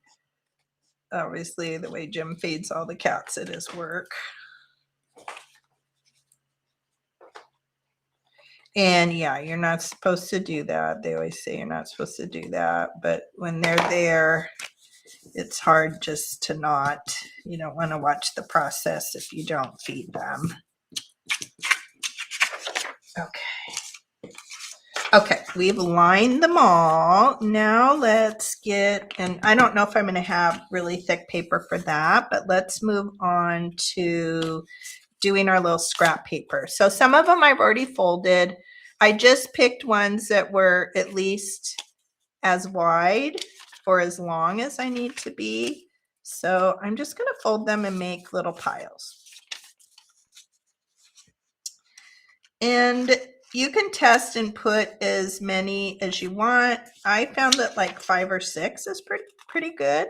the way Jim feeds all the cats at his work. And yeah, you're not supposed to do that. They always say you're not supposed to do that, but when they're there, it's hard just to not, you don't want to watch the process if you don't feed them. Okay, we've lined them all. Now let's and I don't know if I'm going to have really thick paper for that, but let's move on to doing our little scrap paper. So some of them I've already folded. I just picked ones that were at least as wide or as long as I need to be. So I'm just going to fold them and make little piles. And you can test and put as many as you want. I found that like 5 or 6 is pretty good.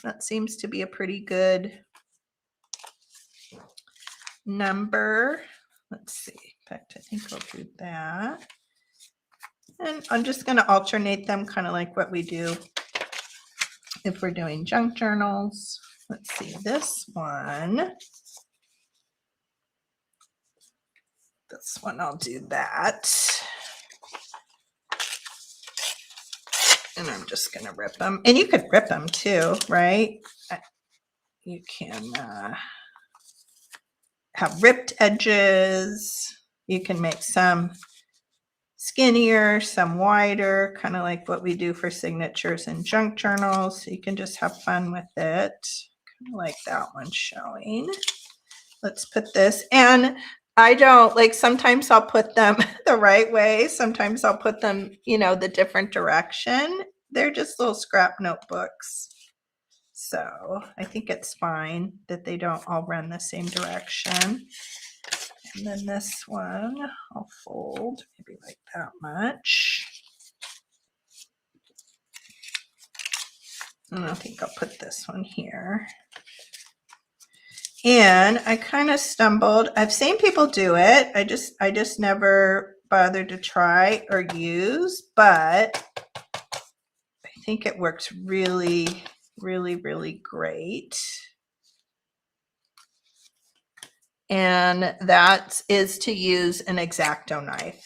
That seems to be a pretty good number. Let's see. In fact, I think I'll do that. And I'm just going to alternate them, kind of like what we do if we're doing junk journals. Let's see, this one. This one, I'll do that. And I'm just going to rip them. And you could rip them too, right? You can have ripped edges. You can make some skinnier, some wider, kind of like what we do for signatures and junk journals. You can just have fun with it. Kind of like that one showing. Let's put this, and I don't like, sometimes I'll put them the right way. Sometimes I'll put them, you know, the different direction. They're just little scrap notebooks. So I think it's fine that they don't all run the same direction. And then this one, I'll fold maybe like that much. And I think I'll put this one here. And I kind of stumbled. I've seen people do it. I just never bothered to try or use, but I think it works really, really, really great. And that is to use an X-Acto knife.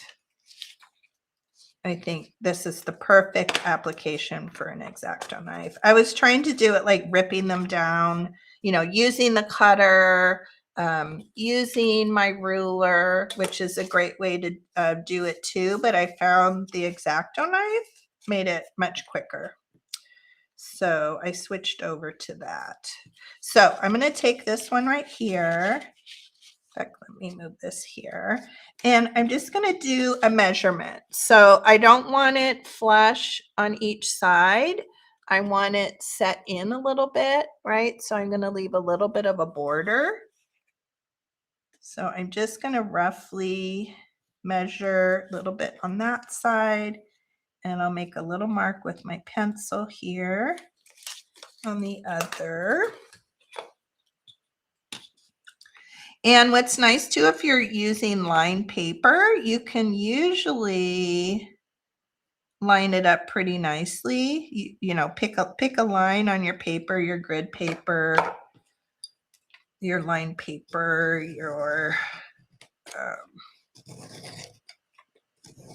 I think this is the perfect application for an X-Acto knife. I was trying to do it like ripping them down, you know, using the cutter, using my ruler, which is a great way to do it too. But I found the X-Acto knife made it much quicker. So I switched over to that. So I'm going to take this one right here. In fact, let me move this here. And I'm just going to do a measurement. So I don't want it flush on each side. I want it set in a little bit, right? So I'm going to leave a little bit of a border. So I'm just going to roughly measure a little bit on that side. And I'll make a little mark with my pencil here on the other. And what's nice too, if you're using lined paper, you can usually line it up pretty nicely. You know, pick a line on your paper, your grid paper, your lined paper, your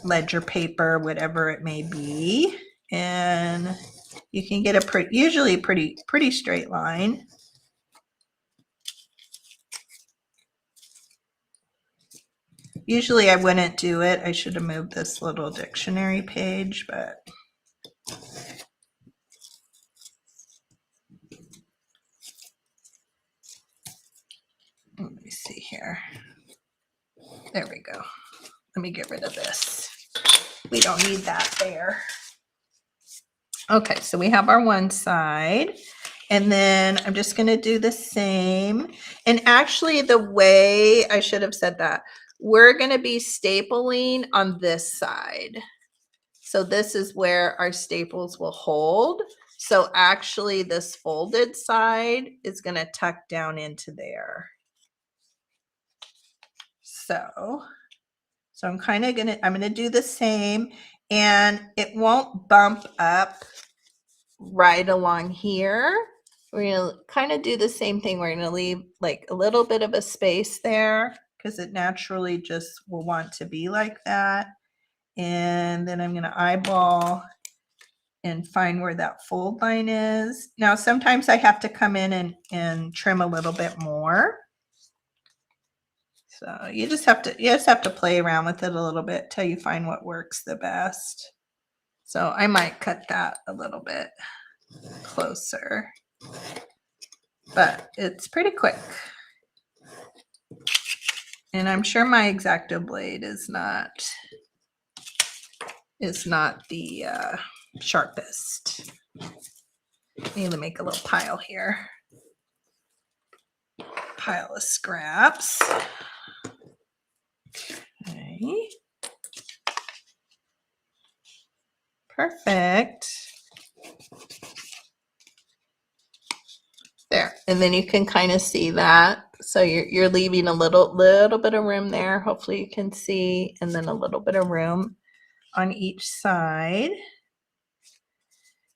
ledger paper, whatever it may be, and you can get a usually pretty straight line. Usually I wouldn't do it. I should have moved this little dictionary page, but let me see here. There we go. Let me get rid of this. We don't need that there. Okay, so we have our one side. And then I'm just going to do the same. And actually, the way I should have said that, we're going to be stapling on this side. So this is where our staples will hold. So actually, this folded side is going to tuck down into there. So I'm kind of I'm going to do the same, and it won't bump up right along here. We're going to kind of do the same thing. We're going to leave like a little bit of a space there because it naturally just will want to be like that. And then I'm going to eyeball and find where that fold line is. Now, sometimes I have to come in and trim a little bit more. So you just have to play around with it a little bit till you find what works the best. So I might cut that a little bit closer, but it's pretty quick. And I'm sure my X-Acto blade is not the sharpest. I need to make a little pile here. Pile of scraps. Okay. Perfect. There. And then you can kind of see that So you're leaving a little bit of room there. Hopefully you can see, and then a little bit of room on each side.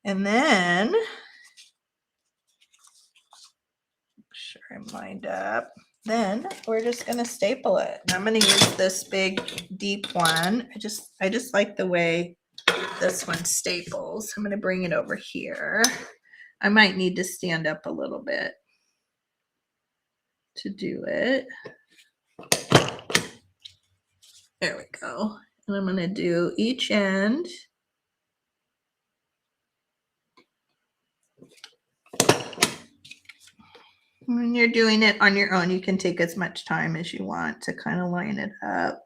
And then make sure I'm lined up. Then we're just going to staple it. And I'm going to use this big deep one. I just like the way this one staples. I'm going to bring it over here. I might need to stand up a little bit to do it. There we go. And I'm going to do each end. When you're doing it on your own, you can take as much time as you want to kind of line it up.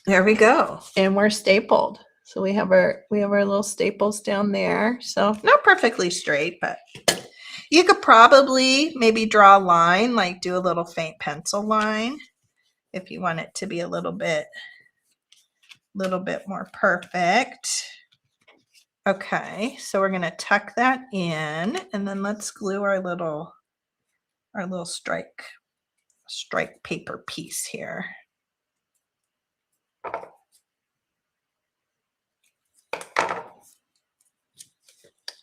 There we go. And we're stapled. So we have our little staples down there. So not perfectly straight, but you could probably maybe draw a line, like do a little faint pencil line if you want it to be a little bit more perfect. Okay, so we're going to tuck that in, and then let's glue our little strike paper piece here.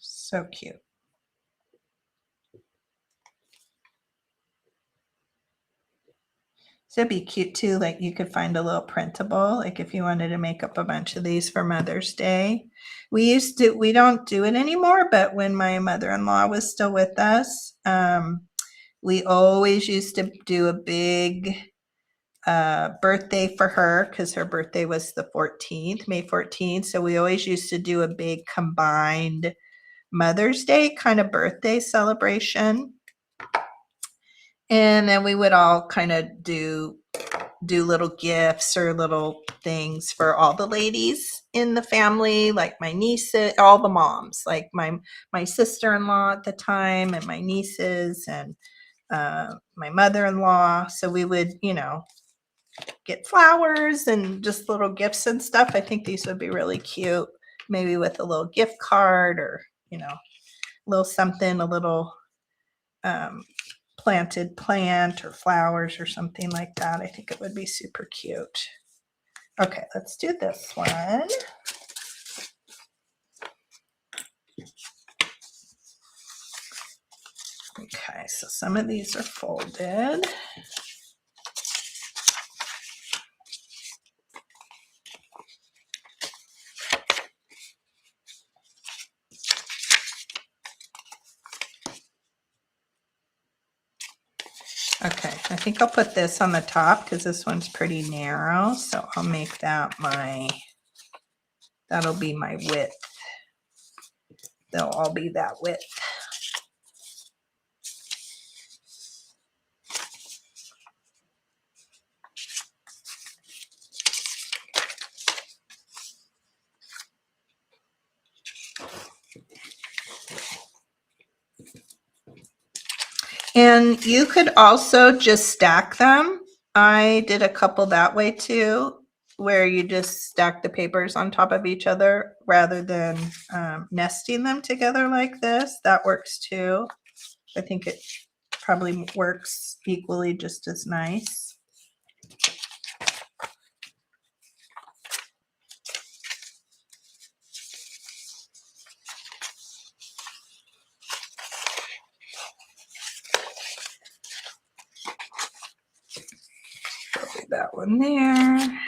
So cute. So it'd be cute too, like you could find a little printable, like if you wanted to make up a bunch of these for Mother's Day. We don't do it anymore, but when my mother-in-law was still with us, we always used to do a big birthday for her, because her birthday was the 14th, May 14th. So we always used to do a big combined Mother's Day kind of birthday celebration. And then we would all kind of do little gifts or little things for all the ladies in the family, like my nieces, all the moms, like my sister-in-law at the time, and my nieces, and my mother-in-law. So we would, get flowers and just little gifts and stuff. I think these would be really cute, maybe with a little gift card, or a little something, a little planted plant or flowers or something like that. I think it would be super cute. Okay, let's do this one. Okay, so some of these are folded. Okay, I think I'll put this on the top because this one's pretty narrow. So I'll make that that'll be my width. They'll all be that width. And you could also just stack them. I did a couple that way too, where you just stack the papers on top of each other rather than nesting them together like this. That works too. I think it probably works equally just as nice. That one there.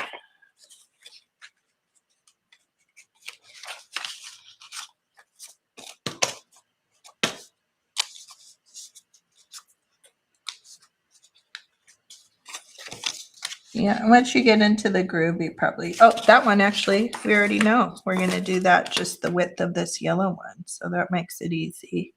Yeah, once you get into the groove, you probably, that one actually, we already know. We're going to do that just the width of this yellow one. So that makes it easy.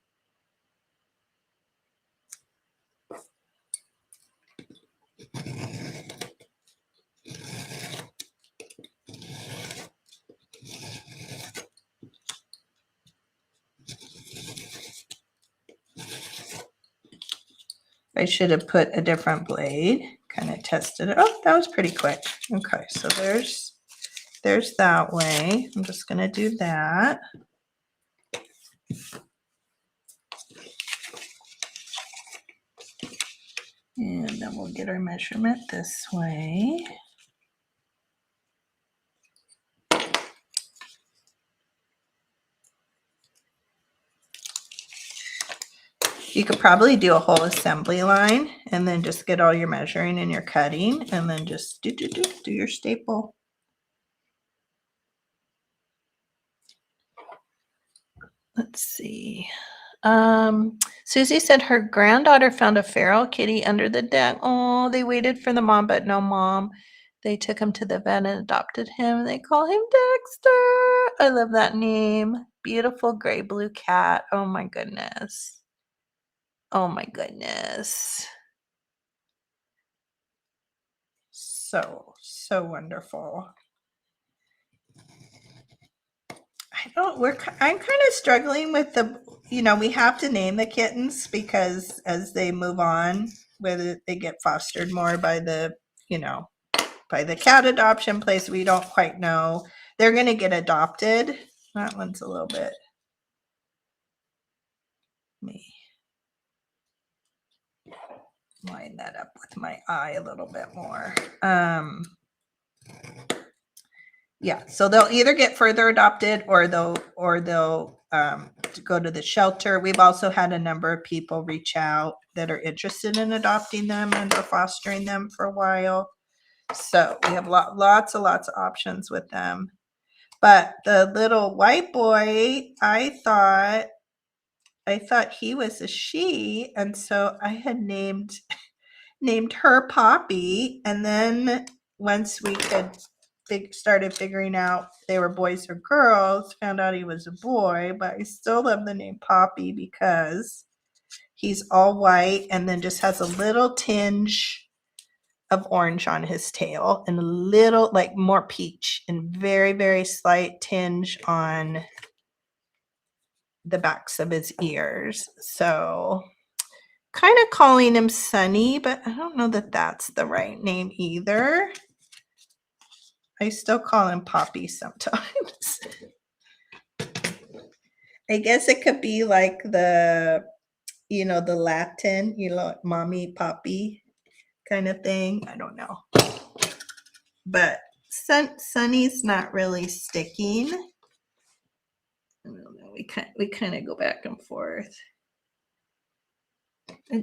I should have put a different blade, kind of tested it. Oh, that was pretty quick. Okay, so there's that way. I'm just going to do that. And then we'll get our measurement this way. You could probably do a whole assembly line and then just get all your measuring and your cutting and then just do your staple. Let's see. Susie said her granddaughter found a feral kitty under the deck. Oh, they waited for the mom, but no mom. They took him to the vet and adopted him. They call him Dexter. I love that name. Beautiful gray blue cat. Oh my goodness. Oh my goodness. So wonderful. I'm kind of struggling with we have to name the kittens because as they move on, whether they get fostered more by the cat adoption place, we don't quite know. They're going to get adopted. That one's a little bit me. Line that up with my eye a little bit more. Yeah, so they'll either get further adopted or they'll go to the shelter. We've also had a number of people reach out that are interested in adopting them and or fostering them for a while. So we have lots of options with them. But the little white boy, I thought he was a she, and so I had named her Poppy, and then once we started figuring out they were boys or girls, found out he was a boy, but I still love the name Poppy because he's all white and then just has a little tinge of orange on his tail and a little like more peach and very, very slight tinge on the backs of his ears. So kind of calling him Sunny, but I don't know that that's the right name either. I still call him Poppy sometimes. I guess it could be like the Latin, mommy, Poppy kind of thing. I don't know. But Sunny's not really sticking. I don't know. We kind of go back and forth. I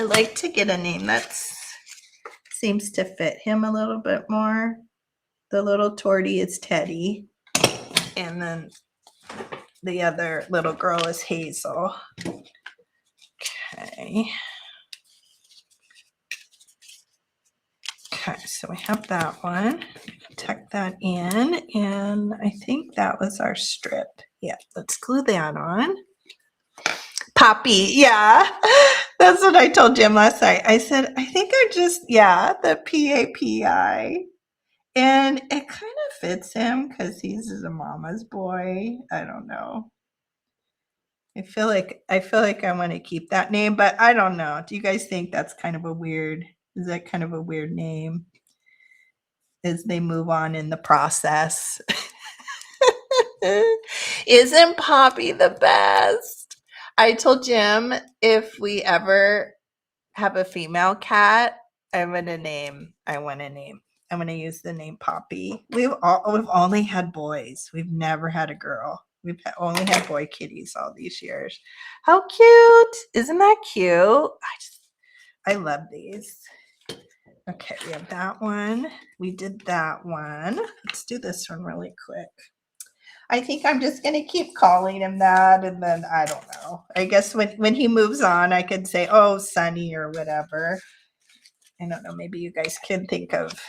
like to get a name that seems to fit him a little bit more. The little tortie is Teddy, and then the other little girl is Hazel. Okay. Okay, so we have that one. Tuck that in, and I think that was our strip. Yeah, let's glue that on. Poppy, yeah. That's what I told Jim last night. I said, I think I just, the PAPI. And it kind of fits him because he's a mama's boy. I don't know. I feel like I want to keep that name, but I don't know. Do you guys think that's kind of a weird name as they move on in the process? Isn't Poppy the best? I told Jim if we ever have a female cat, I'm going to use the name Poppy. We've only had boys. We've never had a girl. We've only had boy kitties all these years. How cute. Isn't that cute? I love these. Okay, we have that one. We did that one. Let's do this one really quick. I think I'm just going to keep calling him that, and then I don't know. I guess when he moves on, I could say, oh, Sunny or whatever. I don't know. Maybe you guys can think of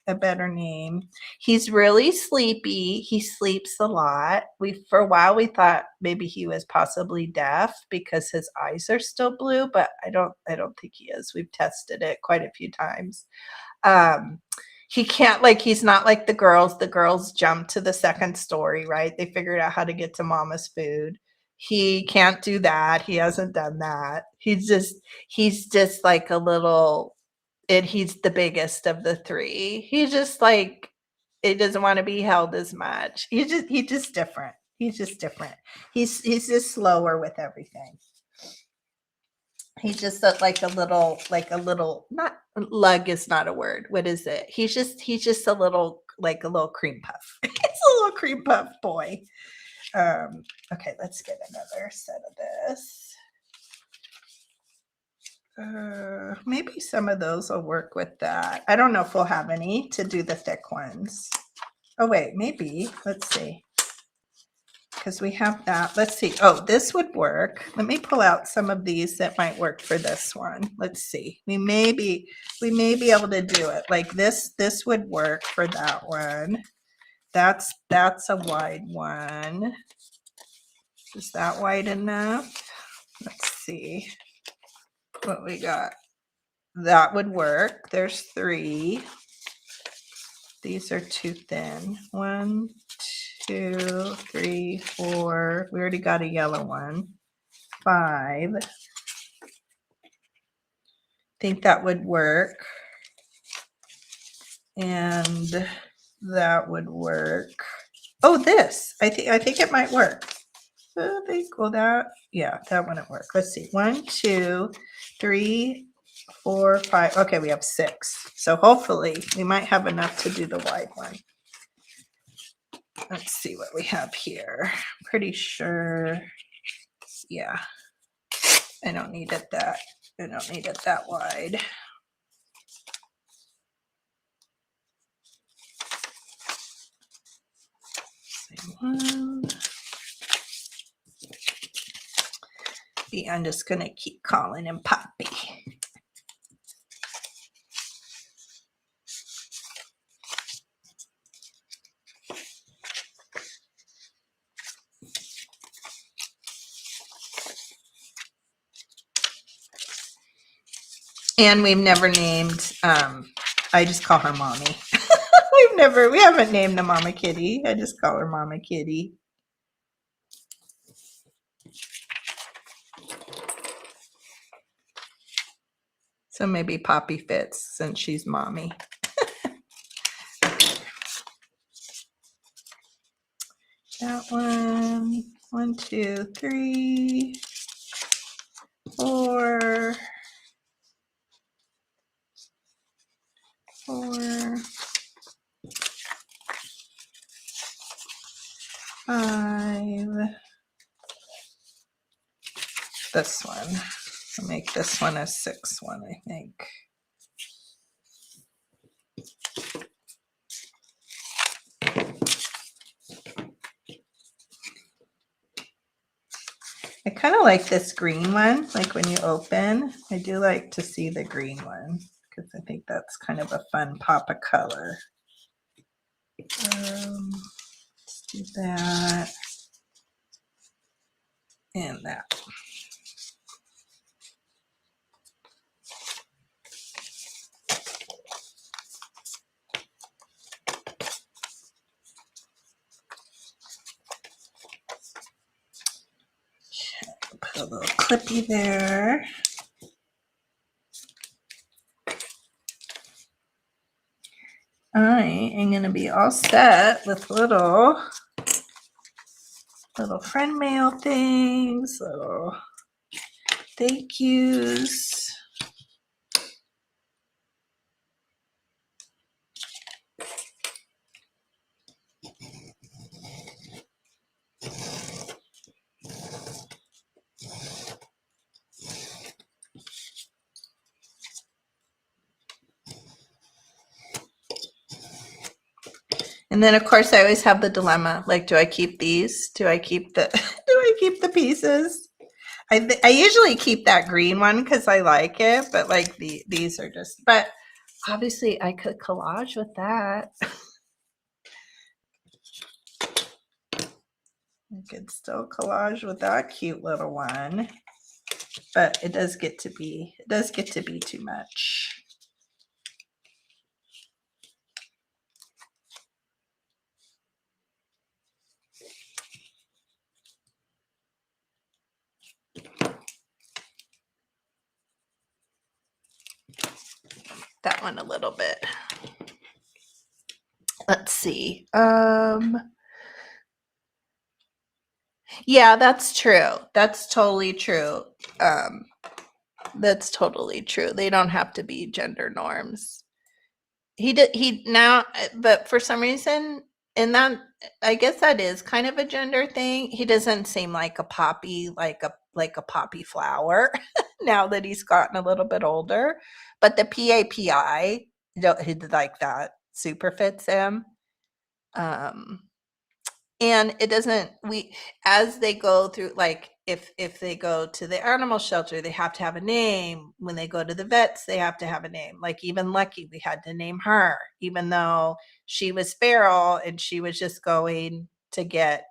a better name. He's really sleepy. He sleeps a lot. For a while we thought maybe he was possibly deaf because his eyes are still blue, but I don't think he is. We've tested it quite a few times. He can't, he's not like the girls. The girls jump to the second story, right? They figured out how to get to mama's food. He can't do that. He hasn't done that. He's just like a little, and he's the biggest of the three. He's just he doesn't want to be held as much. He's just different. He's just different. He's just slower with everything. He's just like a little, not lug is not a word. What is it? He's just a little, like a little cream puff. He's a little cream puff boy. Okay, let's get another set of this. Maybe some of those will work with that. I don't know if we'll have any to do the thick ones. Oh wait, maybe. Let's see. Because we have that. Let's see. Oh, this would work. Let me pull out some of these that might work for this one. Let's see. We may be able to do it. Like this would work for that one. That's a wide one. Is that wide enough? Let's see what we got. That would work. There's 3. These are too thin. 1, 2, 3, 4. We already got a yellow one. 5. I think that would work. And that would work. Oh, this. I think it might work. I think, well, that wouldn't work. Let's see. 1, 2, 3, 4, 5. Okay, we have 6. So hopefully we might have enough to do the wide one. Let's see what we have here. Pretty sure. Yeah. I don't need it that wide. Same one. Yeah, I'm just gonna keep calling him Poppy. And we've never named, I just call her Mommy. we haven't named the Mama Kitty. I just call her Mama Kitty. So maybe Poppy fits since she's Mommy. That one. 1, 2, 3, 4. 4, 5. This one. I'll make this one a 6 one, I think. I kind of like this green one. Like when you open, I do like to see the green one because I think that's kind of a fun pop of color. Let's do that and that. Put a little clippy there. I am going to be all set with little friend mail things, little thank yous. And then of course I always have the dilemma, like, do I keep these? Do I keep the pieces? I usually keep that green one because I like it, but like these are just, but obviously I could collage with that. I could still collage with that cute little one, but it does get to be too much. That one a little bit. Let's see. Yeah, that's true. That's totally true. That's totally true. They don't have to be gender norms. He did he now, but for some reason, and that I guess that is kind of a gender thing. He doesn't seem like a poppy, like a poppy flower now that he's gotten a little bit older. But the PAPI, he like that super fits him. Um, and it doesn't we as they go through, like if they go to the animal shelter, they have to have a name. When they go to the vets, they have to have a name. Like even Lucky, we had to name her, even though she was feral and she was just going to get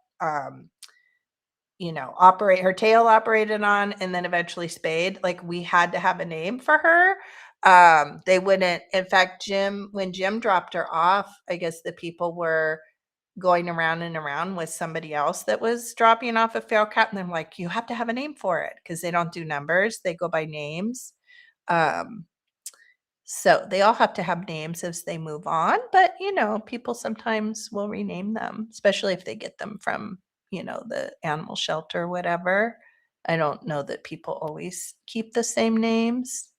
operate her tail operated on and then eventually spayed. Like we had to have a name for her. They wouldn't, in fact, when Jim dropped her off, I guess the people were going around and around with somebody else that was dropping off a feral cat, and they're like, you have to have a name for it, because they don't do numbers, they go by names. um so they all have to have names as they move on, but people sometimes will rename them, especially if they get them from the animal shelter or whatever. I don't know that people always keep the same names.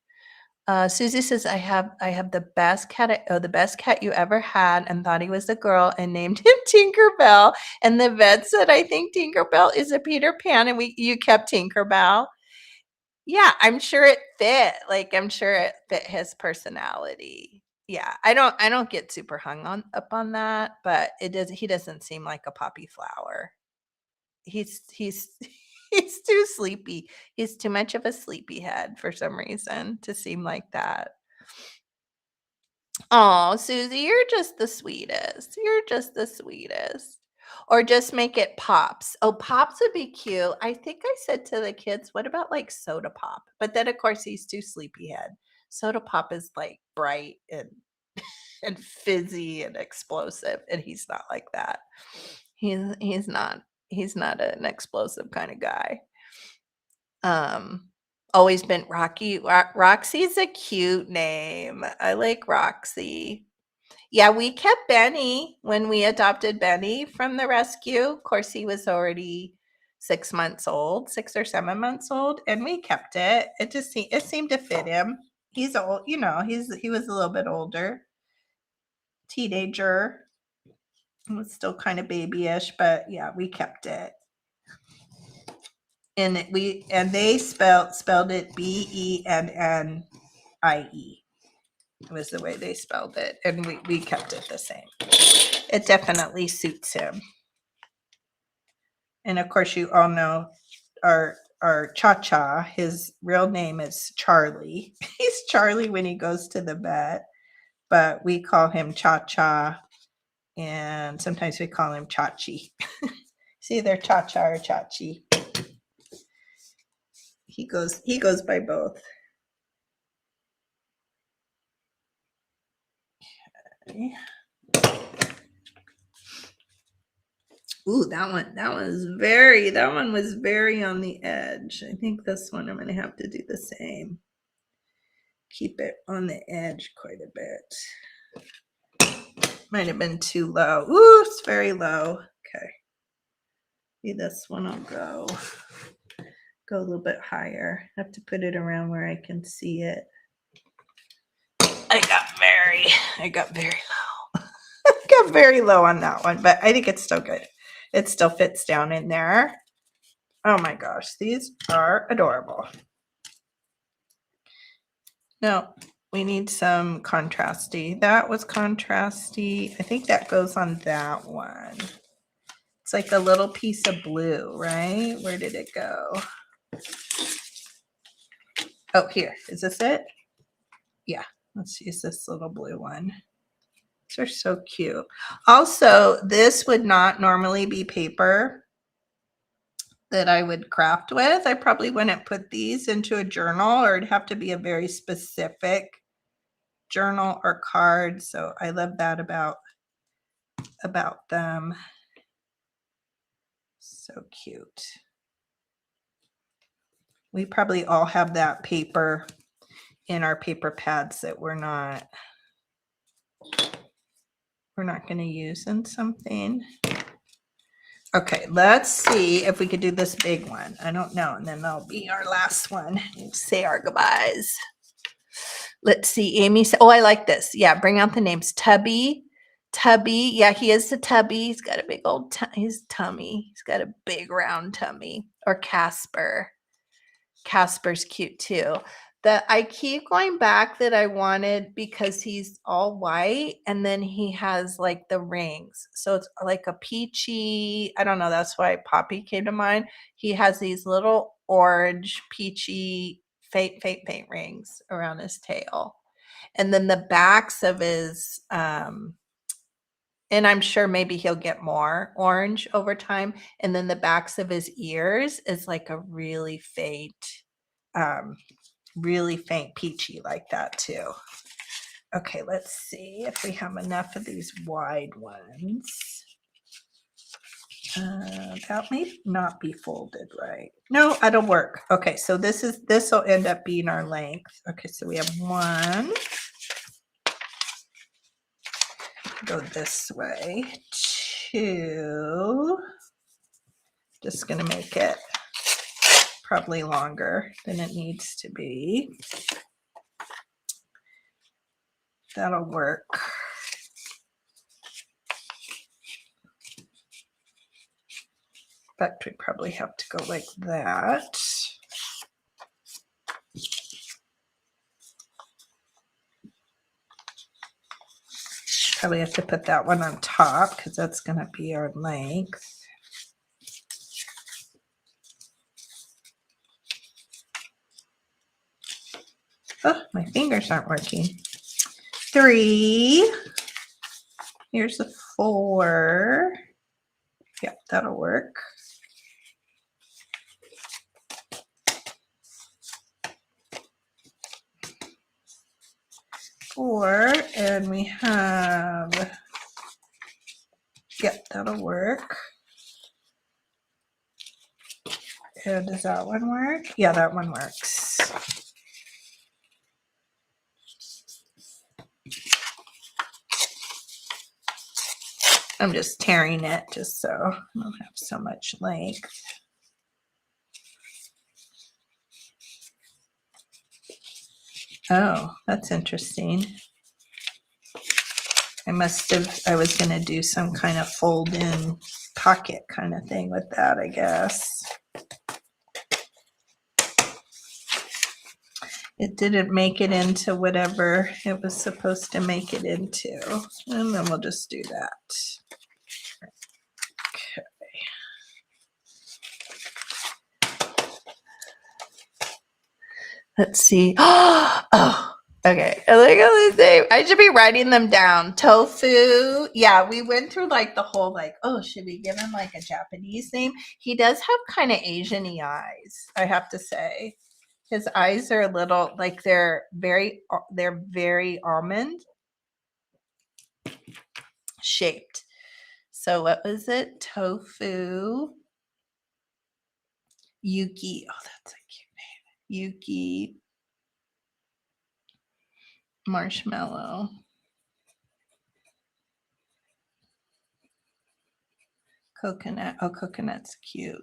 Susie says, I have the best cat you ever had, and thought he was a girl and named him Tinkerbell. And the vet said, I think Tinkerbell is a Peter Pan, and you kept Tinkerbell. Yeah, I'm sure it fit. Like I'm sure it fit his personality. Yeah, I don't get super hung on up on that, but he doesn't seem like a poppy flower. He's he's too sleepy. He's too much of a sleepyhead for some reason to seem like that. Oh, Susie, you're just the sweetest. You're just the sweetest. Or just make it Pops. Oh, Pops would be cute. I think I said to the kids, what about like Soda Pop? But then of course he's too sleepyhead. Soda Pop is like bright and and fizzy and explosive, and he's not like that. He's not an explosive kind of guy. Um, Always been Rocky. Roxy's a cute name. I like Roxy. Yeah, we kept Benny when we adopted Benny from the rescue. Of course, he was already 6 months old, 6 or 7 months old, and we kept it. It seemed to fit him. He's old, he was a little bit older, teenager. He was still kind of babyish, but yeah, we kept it. And they spelled it Bennie. It was the way they spelled it, and we kept it the same. It definitely suits him. And of course, you all know our Cha-Cha, his real name is Charlie. He's Charlie when he goes to the vet, but we call him Cha-Cha, and sometimes we call him Chachi. It's either Cha-Cha or Chachi. He goes by both. Okay. Ooh, that one was very on the edge. I think this one I'm going to have to do the same. Keep it on the edge quite a bit. Might have been too low. Ooh, it's very low. Okay. See, this one I'll go a little bit higher. I have to put it around where I can see it. I got very low. I got very low on that one, but I think it's still good. It still fits down in there. Oh my gosh, these are adorable. No, we need some contrasty. That was contrasty. I think that goes on that one. It's like a little piece of blue, right? Where did it go? Oh, here. Is this it? Yeah, let's use this little blue one. These are so cute. Also, this would not normally be paper that I would craft with. I probably wouldn't put these into a journal, or it'd have to be a very specific journal or card. So I love that about them. So cute. We probably all have that paper in our paper pads that we're not going to use in something. Okay, let's see if we could do this big one. I don't know. And then that'll be our last one. Say our goodbyes. Let's see. Amy said, oh, I like this. Yeah, bring out the names. Tubby. Tubby. Yeah, he is the Tubby. He's got a big old his tummy. He's got a big round tummy. Or Casper. Casper's cute too. That I keep going back that I wanted because he's all white and then he has like the rings. So it's like a peachy, I don't know, that's why Poppy came to mind. He has these little orange peachy faint rings around his tail. And then the backs of his and I'm sure maybe he'll get more orange over time. And then the backs of his ears is like a um, really faint peachy like that too. Okay, let's see if we have enough of these wide ones. That may not be folded right. No, that'll work. Okay, so this will end up being our length. Okay, so we have one. Go this way. Two. Just gonna make it probably longer than it needs to be. That'll work. In fact, we probably have to go like that. Probably have to put that one on top because that's going to be our length. Oh, my fingers aren't working. 3. Here's the 4. Yep, that'll work. 4, and we have, yep, that'll work. And does that one work? Yeah, that one works. I'm just tearing it just so I don't have so much length. Oh, that's interesting. I was going to do some kind of fold in pocket kind of thing with that, I guess. It didn't make it into whatever it was supposed to make it into. And then we'll just do that. Let's see. Oh, okay. Look at this name. I should be writing them down. Tofu. Yeah, we went through like the whole like, oh, should we give him like a Japanese name? He does have kind of Asian-y eyes, I have to say. His eyes are a little like they're very almond shaped. So what was it? Tofu. Yuki. Oh, that's a cute name. Yuki. Marshmallow. Coconut. Oh, coconut's cute.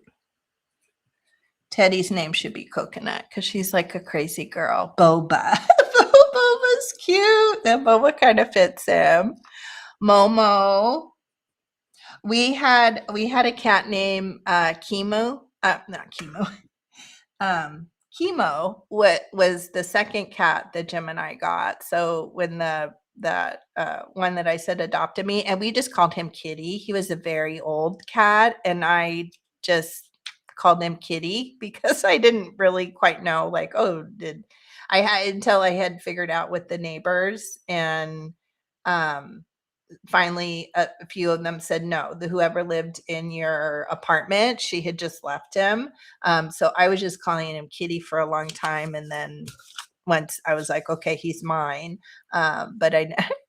Teddy's name should be Coconut because she's like a crazy girl. Boba. Boba's cute. That Boba kind of fits him. Momo. We had a cat named Chemo. Not Chemo. Chemo was the second cat that Jim and I got. So when that one that I said adopted me, and we just called him Kitty. He was a very old cat, and I just called him Kitty because I didn't really quite know, like, oh, did I had until I had figured out with the neighbors, and finally a few of them said no, whoever lived in your apartment, she had just left him. So I was just calling him Kitty for a long time, and then once I was like, okay, he's mine. But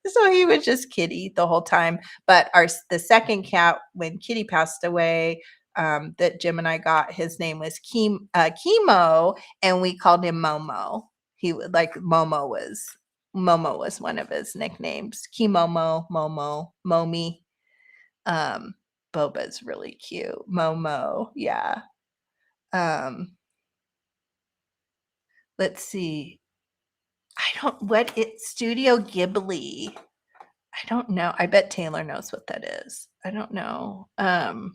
so he was just Kitty the whole time. But the second cat, when Kitty passed away, that Jim and I got, his name was Chemo, and we called him Momo. He would like Momo was one of his nicknames. Kimomo, Momo, Momi. Boba's really cute. Momo, yeah. Let's see. Studio Ghibli. I don't know. I bet Taylor knows what that is. I don't know. And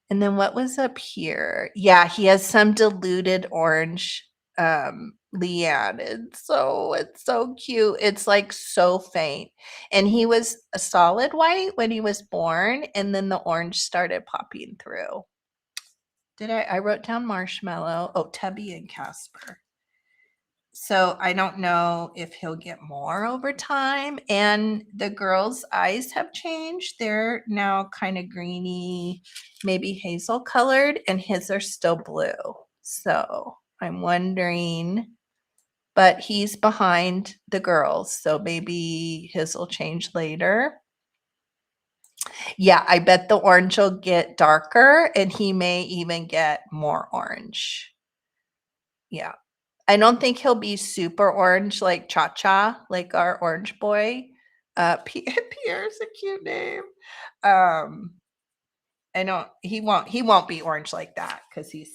then what was up here? Yeah, he has some diluted orange Leanne. It's so cute. It's like so faint. And he was a solid white when he was born, and then the orange started popping through. I wrote down Marshmallow. Oh, Tubby and Casper. So I don't know if he'll get more over time. And the girls' eyes have changed. They're now kind of greeny, maybe hazel colored, and his are still blue. So I'm wondering, but he's behind the girls. So maybe his will change later. Yeah, I bet the orange will get darker and he may even get more orange. Yeah. I don't think he'll be super orange like Cha-Cha, like our orange boy. Pierre's a cute name. He won't be orange like that because he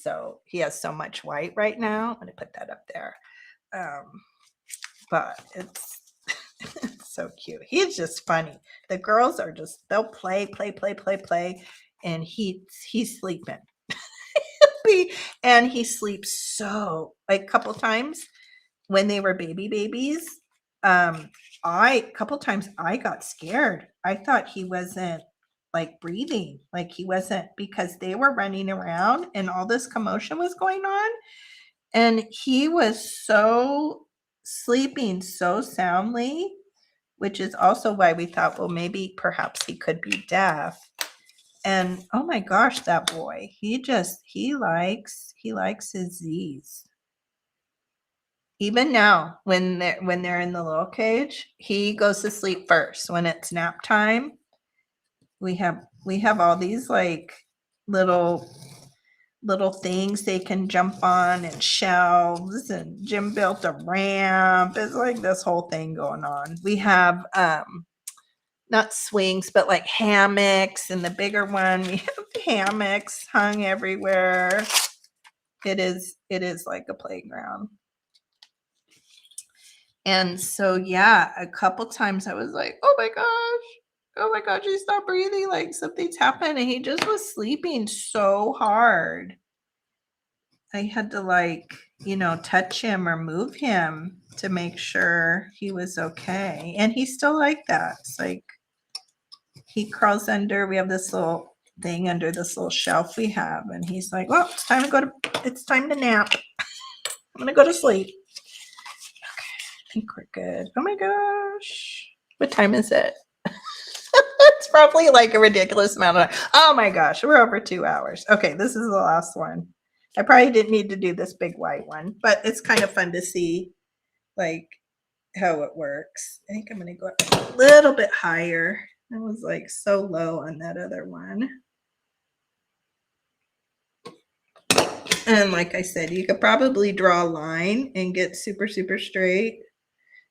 has so much white right now. I'm gonna put that up there. But it's it's so cute. He's just funny. The girls are they'll play, and he's sleeping. And he sleeps so like a couple times when they were babies. Couple times I got scared. I thought he wasn't like breathing, like he wasn't, because they were running around and all this commotion was going on. And he was sleeping so soundly, which is also why we thought, well, maybe perhaps he could be deaf. And oh my gosh, that boy, he likes his Z's. Even now, when they're in the little cage, he goes to sleep first. When it's nap time, we have all these like little things they can jump on, and shelves, and Jim built a ramp. It's like this whole thing going on. We have not swings, but like hammocks, and the bigger one, we have hammocks hung everywhere. It is like a playground. And so, yeah, a couple times I was like, oh my gosh, he's not breathing, like something's happened. And he just was sleeping so hard. I had to like, touch him or move him to make sure he was okay. And he's still like that. It's like he crawls under, we have this little thing under this little shelf we have. And he's like, well, it's time to nap. I'm going to go to sleep. I think we're good. Oh my gosh. What time is it? It's probably like a ridiculous amount of time. Oh my gosh, we're over 2 hours. Okay, this is the last one. I probably didn't need to do this big white one, but it's kind of fun to see like how it works. I think I'm going to go up a little bit higher. I was like so low on that other one. And like I said, you could probably draw a line and get super, super straight.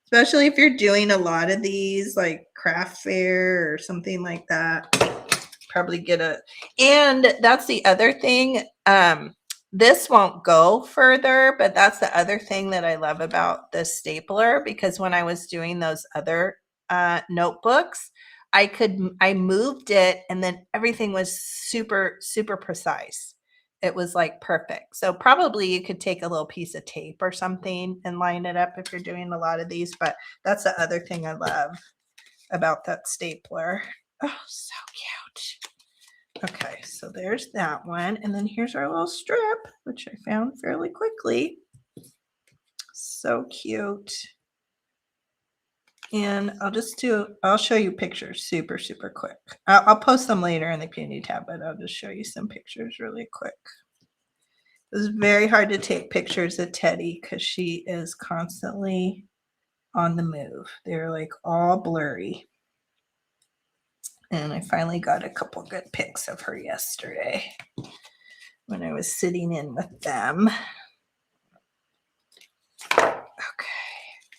Especially if you're doing a lot of these, like craft fair or something like that. Probably and that's the other thing. This won't go further, but that's the other thing that I love about this stapler, because when I was doing those other notebooks, I moved it and then everything was super, super precise. It was like perfect. So probably you could take a little piece of tape or something and line it up if you're doing a lot of these, but that's the other thing I love about that stapler. Oh, so cute. Okay, so there's that one. And then here's our little strip, which I found fairly quickly. So cute. And I'll show you pictures super, super quick. I'll post them later in the community tab, but I'll just show you some pictures really quick. It was very hard to take pictures of Teddy because she is constantly on the move. They're like all blurry. And I finally got a couple good pics of her yesterday when I was sitting in with them. Okay.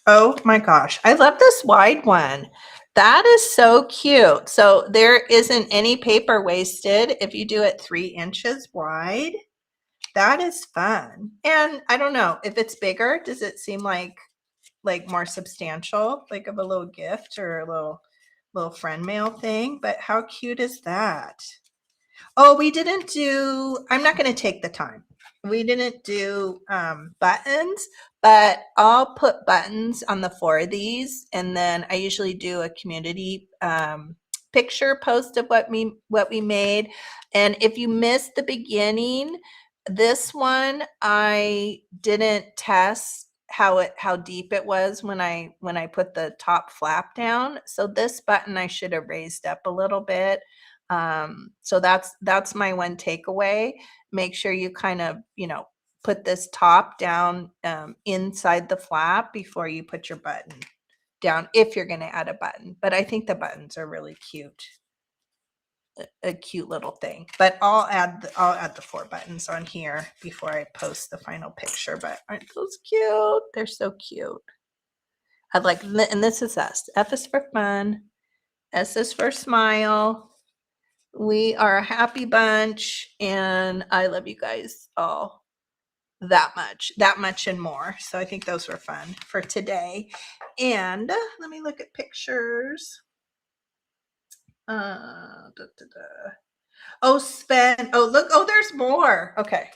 Oh my gosh. I love this wide one. That is so cute. So there isn't any paper wasted if you do it 3 inches wide. That is fun. And I don't know if it's bigger, does it seem like more substantial, like of a little gift or a little friend mail thing? But how cute is that? Oh, we didn't do, I'm not going to take the time. We didn't do buttons, but I'll put buttons on the 4 of these. And then I usually do a community picture post of what we made. And if you missed the beginning, this one, I didn't test how deep it was when I put the top flap down. So this button I should have raised up a little bit. So that's my one takeaway. Make sure you kind of, put this top down inside the flap before you put your button down if you're going to add a button. But I think the buttons are really cute. A cute little thing. But I'll add the 4 buttons on here before I post the final picture. But aren't those cute? They're so cute. I like, and this is us. F is for fun. S is for smile. We are a happy bunch, and I love you guys all that much and more. So I think those were fun for today. And let me look at pictures. Oh, Sven. Oh, look. Oh, there's more. Okay.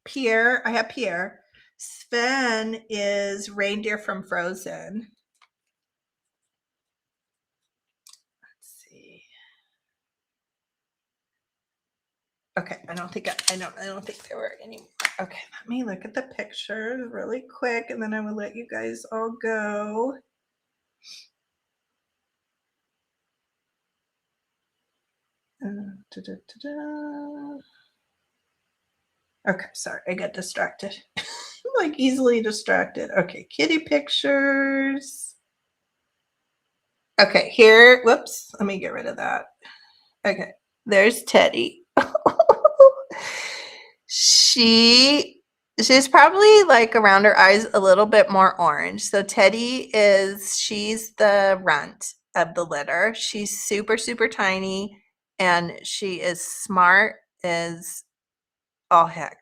Pierre. I have Pierre. Sven is reindeer from Frozen. Let's see. Okay, I don't think there were any more. Okay, let me look at the picture really quick, and then I will let you guys all go. Okay, sorry, I got distracted. Like easily distracted. Okay, kitty pictures. Okay, here, whoops, let me get rid of that. Okay, there's Teddy. She's probably like around her eyes a little bit more orange. So she's the runt of the litter. She's super, super tiny, and she is smart as all heck.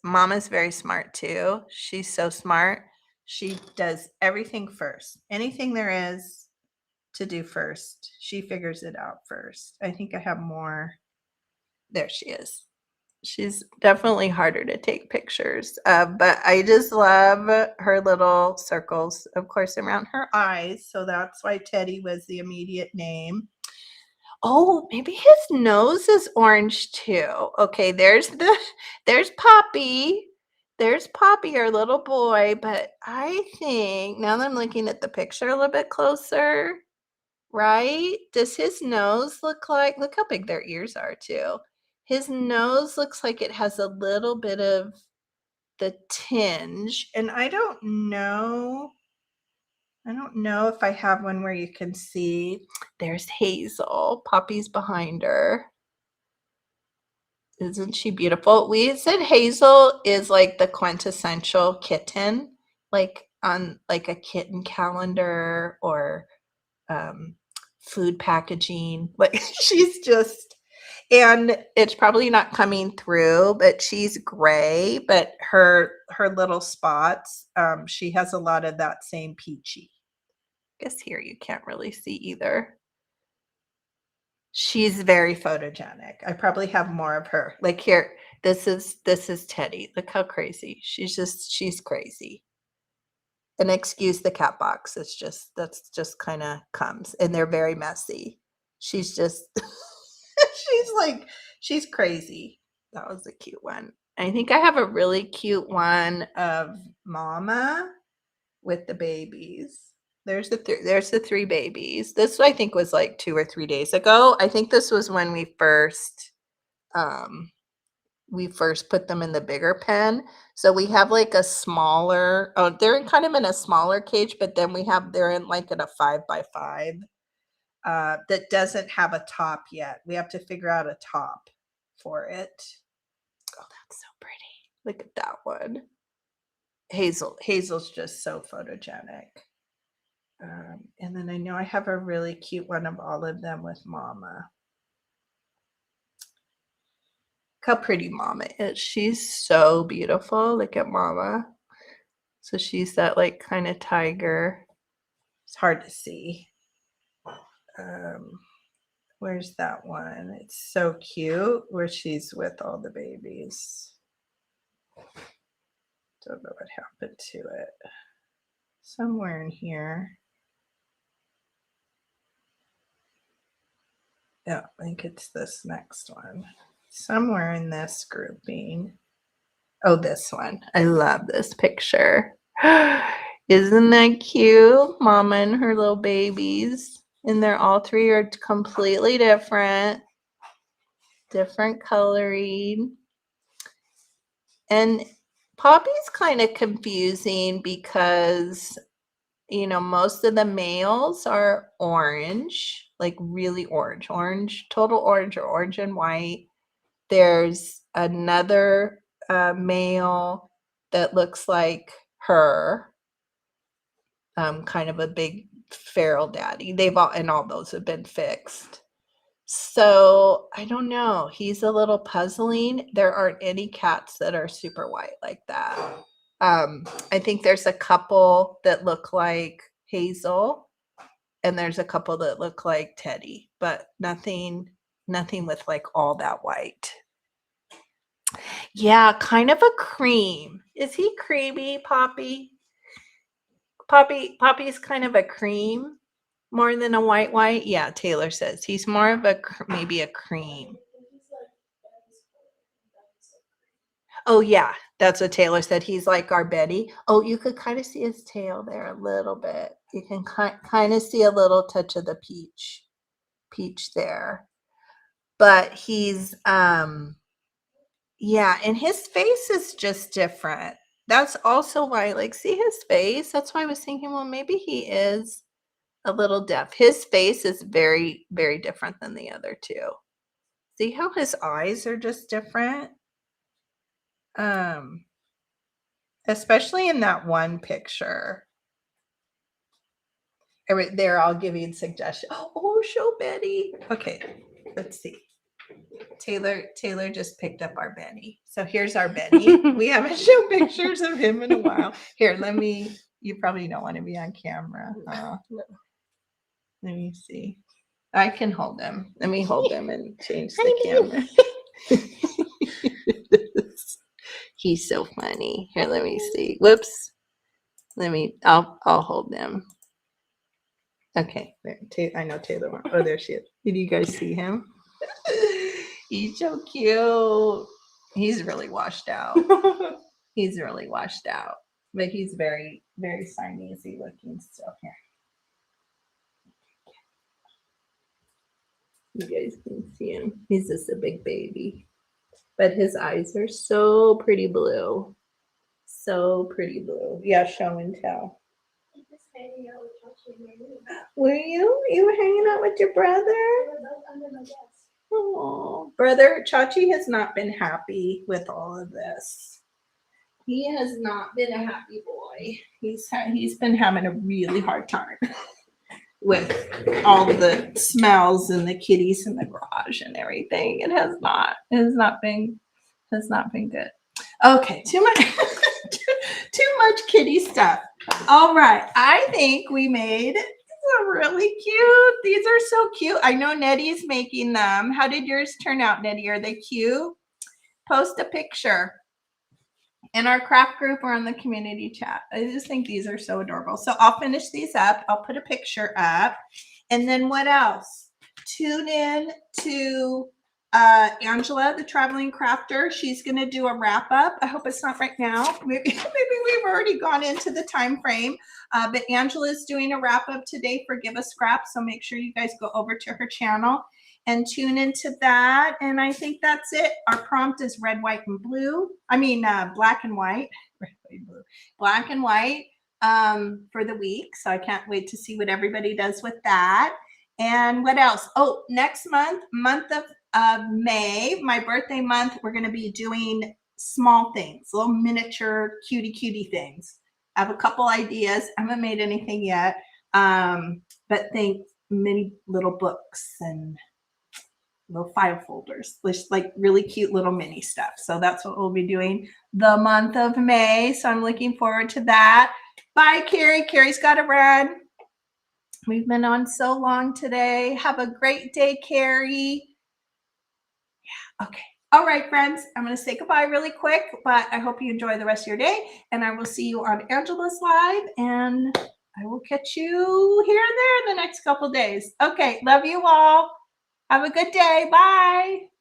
Mama's very smart too. She's so smart. She does everything first. Anything there is to do first, she figures it out first. I think I have more. There she is. She's definitely harder to take pictures of, but I just love her little circles, of course, around her eyes. So that's why Teddy was the immediate name. Oh, maybe his nose is orange too. Okay, there's Poppy. There's Poppy, our little boy. But I think now that I'm looking at the picture a little bit closer, right? Does his nose look how big their ears are too. His nose looks like it has a little bit of the tinge, and I don't know if I have one where you can see. There's Hazel. Poppy's behind her. Isn't she beautiful? We said Hazel is like the quintessential kitten, like on like a kitten calendar or food packaging. Like she's just, and it's probably not coming through, but she's gray, but her little spots, she has a lot of that same peachy. I guess here you can't really see either. She's very photogenic. I probably have more of her. Like here, this is Teddy. Look how crazy. She's crazy. And excuse the cat box. That's just kind of comes, and they're very messy. She's just she's crazy. That was a cute one. I think I have a really cute one of Mama with the babies. There's the 3 babies. This I think was like 2 or 3 days ago. I think this was when we first put them in the bigger pen. So we have like a smaller, they're kind of in a smaller cage, but then they're in like in a 5x5 that doesn't have a top yet. We have to figure out a top for it. Oh, that's so pretty. Look at that one. Hazel's just so photogenic. And then I know I have a really cute one of all of them with Mama. Look how pretty Mama is. She's so beautiful. Look at Mama. So she's that like kind of tiger. It's hard to see. Where's that one? It's so cute where she's with all the babies. Don't know what happened to it. Somewhere in here. Yeah, I think it's this next one. Somewhere in this grouping. Oh, this one. I love this picture. Isn't that cute? Mama and her little babies. And they're all three are completely different. Different coloring. And Poppy's kind of confusing because, you know, most of the males are orange, like really orange, total orange or orange and white. There's another male that looks like her, kind of a big feral daddy. All those have been fixed. So I don't know. He's a little puzzling. There aren't any cats that are super white like that. I think there's a couple that look like Hazel, and there's a couple that look like Teddy, but nothing with like all that white. Yeah, kind of a cream. Is he creamy, Poppy? Poppy's kind of a cream. More than a white? Yeah, Taylor says he's more of maybe a cream. Oh, yeah, that's what Taylor said. He's like our Betty. Oh, you could kind of see his tail there a little bit. You can kind of see a little touch of the peach there. But he's, yeah, and his face is just different. That's also why, like, see his face? That's why I was thinking, well, maybe he is a little deaf. His face is very, very different than the other two. See how his eyes are just different? Especially in that one picture. There, I'll give you a suggestion. Oh, show Betty. Okay, let's see. Taylor just picked up our Benny. So here's our Benny. We haven't shown pictures of him in a while. Here, you probably don't want to be on camera. Let me see. I can hold him. Let me hold him and change the camera. He's so funny. Here, let me see. Whoops. I'll hold him. Okay. I know Taylor. Oh, there she is. Did you guys see him? He's so cute. He's really washed out. But he's very, very Siamese looking still. Here. You guys can see him. He's just a big baby. But his eyes are so pretty blue. So pretty blue. Yeah, show and tell. Were you? You were hanging out with your brother? Oh, brother Chachi has not been happy with all of this. He has not been a happy boy. He's been having a really hard time with all the smells and the kitties in the garage and everything. It has not been good. Okay, too much kitty stuff. All right, I think we made really cute. These are so cute. I know Nettie's making them. How did yours turn out, Nettie? Are they cute? Post a picture in our craft group or on the community chat. I just think these are so adorable. So I'll finish these up. I'll put a picture up. And then what else? Tune in to Angela, the traveling crafter. She's going to do a wrap up. I hope it's not right now. Maybe we've already gone into the time frame. But Angela's doing a wrap up today for Give a Scrap. So make sure you guys go over to her channel and tune into that. And I think that's it. Our prompt is red, white, and blue. I mean, black and white. Red, white, blue. Black and white for the week. So I can't wait to see what everybody does with that. And what else? Oh, next month of May, my birthday month, we're going to be doing small things, little miniature cutie things. I have a couple ideas. I haven't made anything yet, But think mini little books and little file folders, just like really cute little mini stuff. So that's what we'll be doing the month of May. So I'm looking forward to that. Bye, Carrie. Carrie's got to run. We've been on so long today. Have a great day, Carrie. Yeah, okay. All right, friends, I'm going to say goodbye really quick, but I hope you enjoy the rest of your day, and I will see you on Angela's Live, and I will catch you here and there in the next couple days. Okay, love you all. Have a good day. Bye.